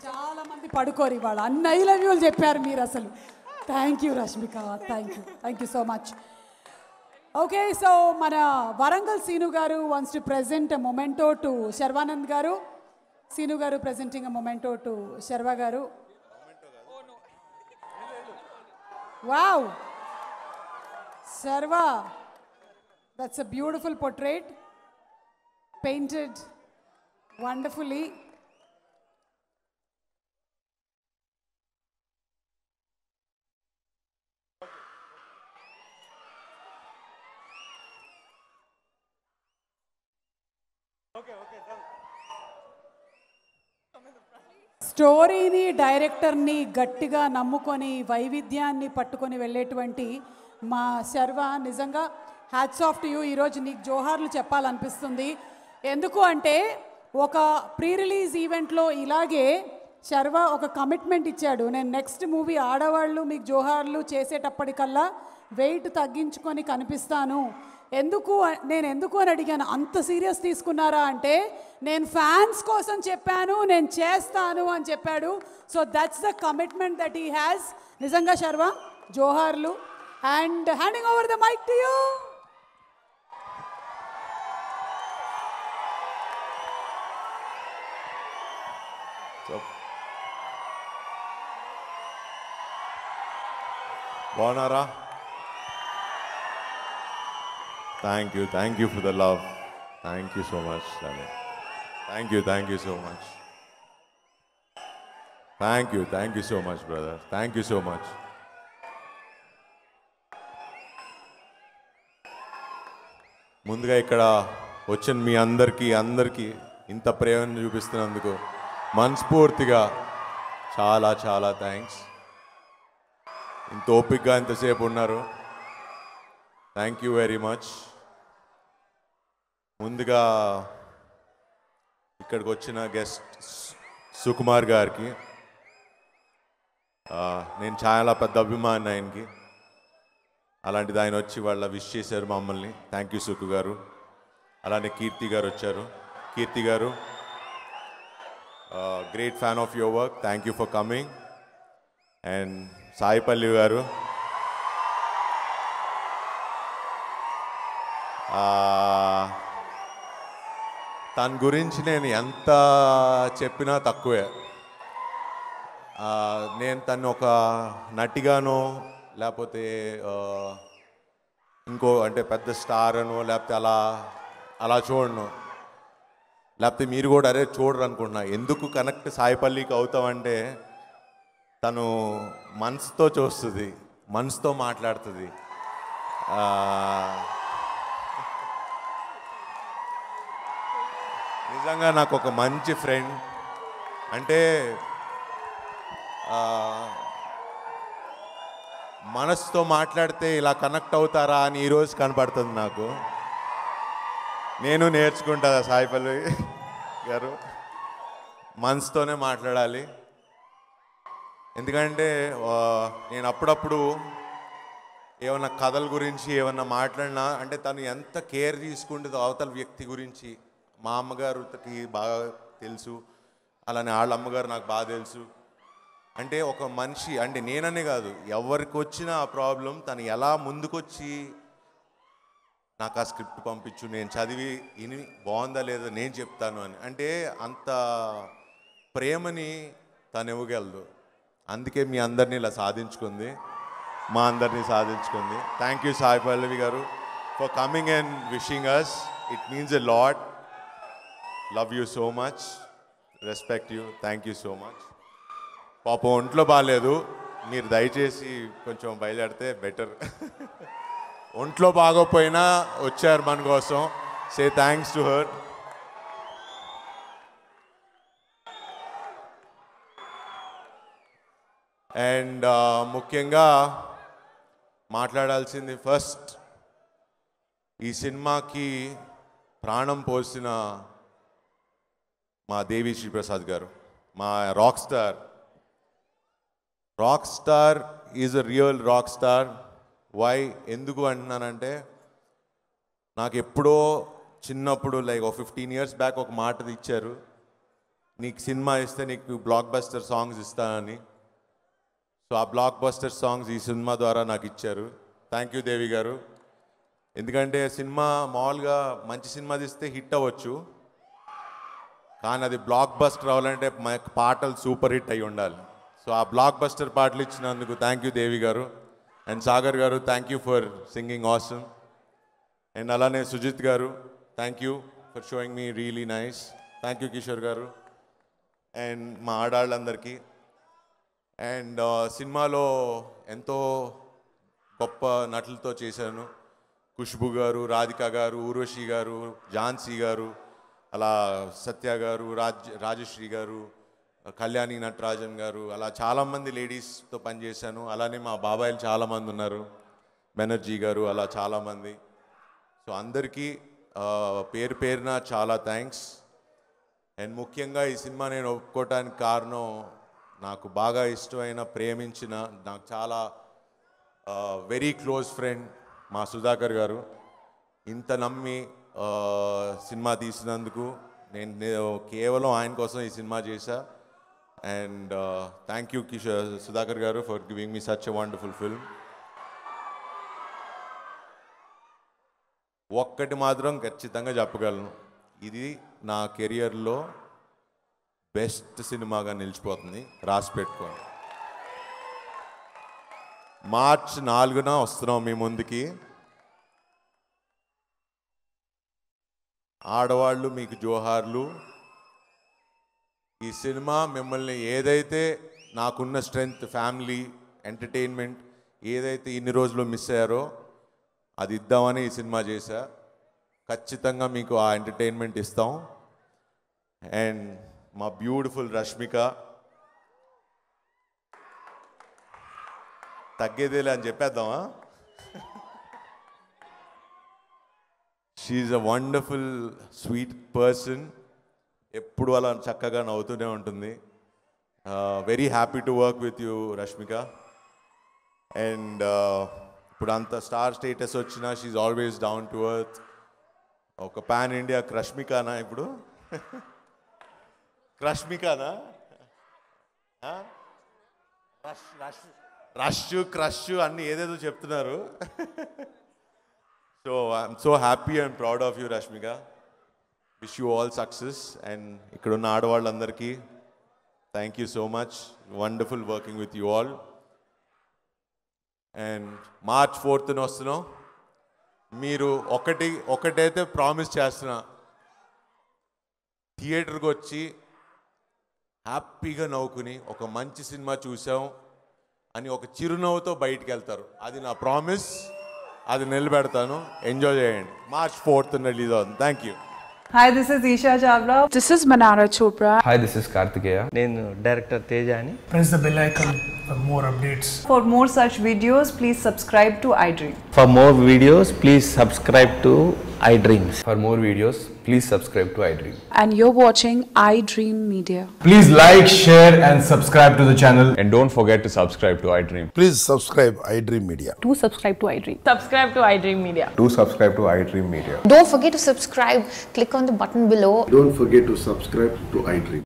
చాలా మంది పడుకోరు ఇవాళ అన్ని ఐ లవ్ యూలు చెప్పారు మీరు అసలు thank you Rashmika thank you so much okay so మన వరంగల్ సీను గారు wants to present a memento to Sharwanand గారు సీను గారు presenting a memento to Sharwa గారు wow Sharwa that's a beautiful portrait painted wonderfully స్టోరీని డైరెక్టర్ని గట్టిగా నమ్ముకొని వైవిధ్యాన్ని పట్టుకొని వెళ్ళేటువంటి మా శర్వ నిజంగా హ్యాట్స్ ఆఫ్ టు యూ. ఈరోజు నీకు జోహార్లు చెప్పాలనిపిస్తుంది. ఎందుకు అంటే ఒక ప్రీ రిలీజ్ ఈవెంట్లో ఇలాగే శర్వ ఒక కమిట్మెంట్ ఇచ్చాడు. నేను నెక్స్ట్ మూవీ ఆడవాళ్ళు మీకు జోహార్లు చేసేటప్పటికల్లా వెయిట్ తగ్గించుకొని కనిపిస్తాను. నేను ఎందుకు అని అడిగాను. అంత సీరియస్ తీసుకున్నారా అంటే నేను ఫ్యాన్స్ కోసం చెప్పాను, నేను చేస్తాను అని చెప్పాడు. So that's the commitment that he has. నిజంగా శర్వ జోహార్లు. And handing over the mike to you. బాగున్నారా? Thank you for the love. Thank you so much, darling. Thank you so much. Thank you so much, brother. Thank you so much. ముందుగా ఇక్కడ వచ్చిన మీ అందరికీ ఇంత ప్రేమను చూపిస్తున్నందుకు మనస్ఫూర్తిగా చాలా థ్యాంక్స్. ఇంత ఓపికగా ఇంతసేపు ఉన్నారు. Thank you very much. ముందుగా ఇక్కడికి వచ్చిన గెస్ట్ సుకుమార్ గారికి నేను చాలా పెద్ద అభిమాని ఆయనకి. అలాంటిది ఆయన వచ్చి వాళ్ళ విష్ చేశారు మమ్మల్ని. థ్యాంక్ యూ సుకు గారు. అలానే కీర్తి గారు వచ్చారు. కీర్తి గారు great fan of your work. Thank you for coming. And Sai Pallavi గారు తన గురించి నేను ఎంత చెప్పినా తక్కువే. నేను తను ఒక నటిగానో లేకపోతే ఇంకో అంటే పెద్ద స్టార్ అనో లేకపోతే అలా చూడను. లేకపోతే మీరు కూడా అరే చూడరు అనుకుంటున్నా. ఎందుకు కనెక్ట్ సాయిపల్లికి అవుతామంటే తను మనసుతో చూస్తుంది, మనసుతో మాట్లాడుతుంది. నిజంగా నాకు ఒక మంచి ఫ్రెండ్. అంటే మనసుతో మాట్లాడితే ఇలా కనెక్ట్ అవుతారా అని ఈరోజు కనపడుతుంది నాకు. నేను నేర్చుకుంటా సాయి పల్లవి గారు, మనసుతోనే మాట్లాడాలి. ఎందుకంటే నేను అప్పుడప్పుడు ఏమన్నా కథల గురించి ఏమన్నా మాట్లాడినా అంటే తను ఎంత కేర్ తీసుకుంటుందో అవతల వ్యక్తి గురించి. మా అమ్మగారికి బాగా తెలుసు, అలానే వాళ్ళ అమ్మగారు నాకు బాగా తెలుసు. అంటే ఒక మనిషి అంటే నేననే కాదు, ఎవరికి వచ్చిన ఆ ప్రాబ్లం తను ఎలా ముందుకొచ్చి నాకు ఆ స్క్రిప్ట్ పంపించు, నేను చదివి ఇని బాగుందా లేదా నేను చెప్తాను అని. అంటే అంత ప్రేమని తను ఇవ్వగలదు. అందుకే మీ అందరినీ ఇలా సాధించుకుంది, మా అందరినీ సాధించుకుంది. థ్యాంక్ యూ సాయి పల్లవి గారు for coming and wishing us. It means a lot. Love you so much, respect you, thank you so much. పాపం ఒంట్లో బాగాలేదు, మీరు దయచేసి కొంచెం బయలుదేరితే బెటర్. ఒంట్లో బాగోపోయినా వచ్చారు మన కోసం. Say thanks to her. And ముఖ్యంగా మాట్లాడాల్సింది ఫస్ట్, ఈ సినిమాకి ప్రాణం పోసిన మా దేవి శ్రీప్రసాద్ గారు, మా rock star. Rock star is a real rock star. Why ఎందుకు అంటున్నానంటే, నాకు ఎప్పుడో చిన్నప్పుడు లైక్ 15 years బ్యాక్ ఒక మాట ఇచ్చారు, నీకు సినిమా ఇస్తే నీకు బ్లాక్ బస్టర్ సాంగ్స్ ఇస్తానని. సో ఆ బ్లాక్ బస్టర్ సాంగ్స్ ఈ సినిమా ద్వారా నాకు ఇచ్చారు. థ్యాంక్ యూ దేవి గారు. ఎందుకంటే సినిమా మామూలుగా మంచి సినిమా తీస్తే హిట్ అవ్వచ్చు, కానీ అది బ్లాక్ బస్టర్ అవ్వాలంటే పాటలు సూపర్ హిట్ అయి ఉండాలి. సో ఆ బ్లాక్ బస్టర్ పాటలు ఇచ్చినందుకు థ్యాంక్ యూ దేవి గారు. అండ్ సాగర్ గారు, thank you for singing awesome. And అలానే సుజిత్ గారు, thank you for showing me really nice. Thank you Kishore గారు. అండ్ మా ఆడాళ్ళందరికీ. అండ్ సినిమాలో ఎంతో గొప్ప నటులతో చేశాను. ఖుష్బు గారు, రాధిక గారు, ఊర్వశి గారు, ఝాన్సీ గారు, అలా సత్య గారు, రాజశ్రీ గారు, కళ్యాణి నటరాజన్ గారు, అలా చాలామంది లేడీస్తో పనిచేశాను. అలానే మా బాబాయిలు చాలామంది ఉన్నారు, బెనర్జీ గారు, అలా చాలామంది. సో అందరికీ పేరు పేరున చాలా థ్యాంక్స్. అండ్ ముఖ్యంగా ఈ సినిమా నేను ఒప్పుకోవటానికి కారణం, నాకు బాగా ఇష్టమైన, ప్రేమించిన, నాకు చాలా వెరీ క్లోజ్ ఫ్రెండ్ మా సుధాకర్ గారు. ఇంత నమ్మి సినిమా తీసినందుకు నేను కేవలం ఆయన కోసం ఈ సినిమా చేశా. అండ్ థ్యాంక్ యూ సుధాకర్ గారు for giving me such a wonderful film. ఒక్కటి మాత్రం ఖచ్చితంగా చెప్పగలను, ఇది నా కెరియర్లో బెస్ట్ సినిమాగా నిలిచిపోతుంది, రాసి పెట్టుకోండి. March 4న వస్తున్నాం మీ ముందుకి. ఆడవాళ్ళు మీకు జోహార్లు. ఈ సినిమా మిమ్మల్ని ఏదైతే నాకున్న స్ట్రెంగ్త్, ఫ్యామిలీ, ఎంటర్టైన్మెంట్ ఏదైతే ఇన్ని రోజులు మిస్ అయ్యారో అది ఇద్దామని ఈ సినిమా చేశా. ఖచ్చితంగా మీకు ఆ ఎంటర్టైన్మెంట్ ఇస్తాం. అండ్ మా బ్యూటిఫుల్ రష్మిక, తగ్గేదేలే అని చెప్పేద్దామా? She's a wonderful sweet person. ఎప్పుడు అలా చక్కగా నవ్వుతూనే ఉంటుంది. Very happy to work with you Rashmika. And ఇప్పుడు అంత స్టార్ స్టేటస్ వచ్చినా she's always down to earth. ఒక పాన్ ఇండియా రష్మికానా ఇప్పుడు? రష్మికానా? క్రష్ అన్నీ ఏదేదో చెప్తున్నారు. So I'm so happy and proud of you Rashmika. Wish you all success. And ఇక్కడున్న ఆడవాళ్ళందరికీ thank you so much. Wonderful working with you all. And March 4న వస్తున్నాం. మీరు ఒకటైతే ప్రామిస్ చేస్తున్నా, థియేటర్కి వచ్చి హ్యాపీగా నవ్వుకుని ఒక మంచి సినిమా చూసాం అని ఒక చిరునవ్వుతో బయటికి వెళ్తారు. అది నా ప్రామిస్, అది నిలబెడతాను. ఎంజాయ్ చేయండి. March 4th రిలీజ్ అవుతుంది. Thank you. Hi, this is Isha Chavla. This is Manara Chopra. Hi, this is Kartikeya. నేను director తేజాని. Press the bell icon for more updates. For more such videos, please subscribe to iDream. For more videos, please subscribe to iDreams. For more videos, please subscribe to iDream. And you're watching iDream Media. Please like, share, and subscribe to the channel. And don't forget to subscribe to iDream. Please subscribe iDream Media. Do subscribe to iDream. Subscribe to iDream Media. Do subscribe to iDream Media. Don't forget to subscribe. Click on the button below. Don't forget to subscribe to iDream.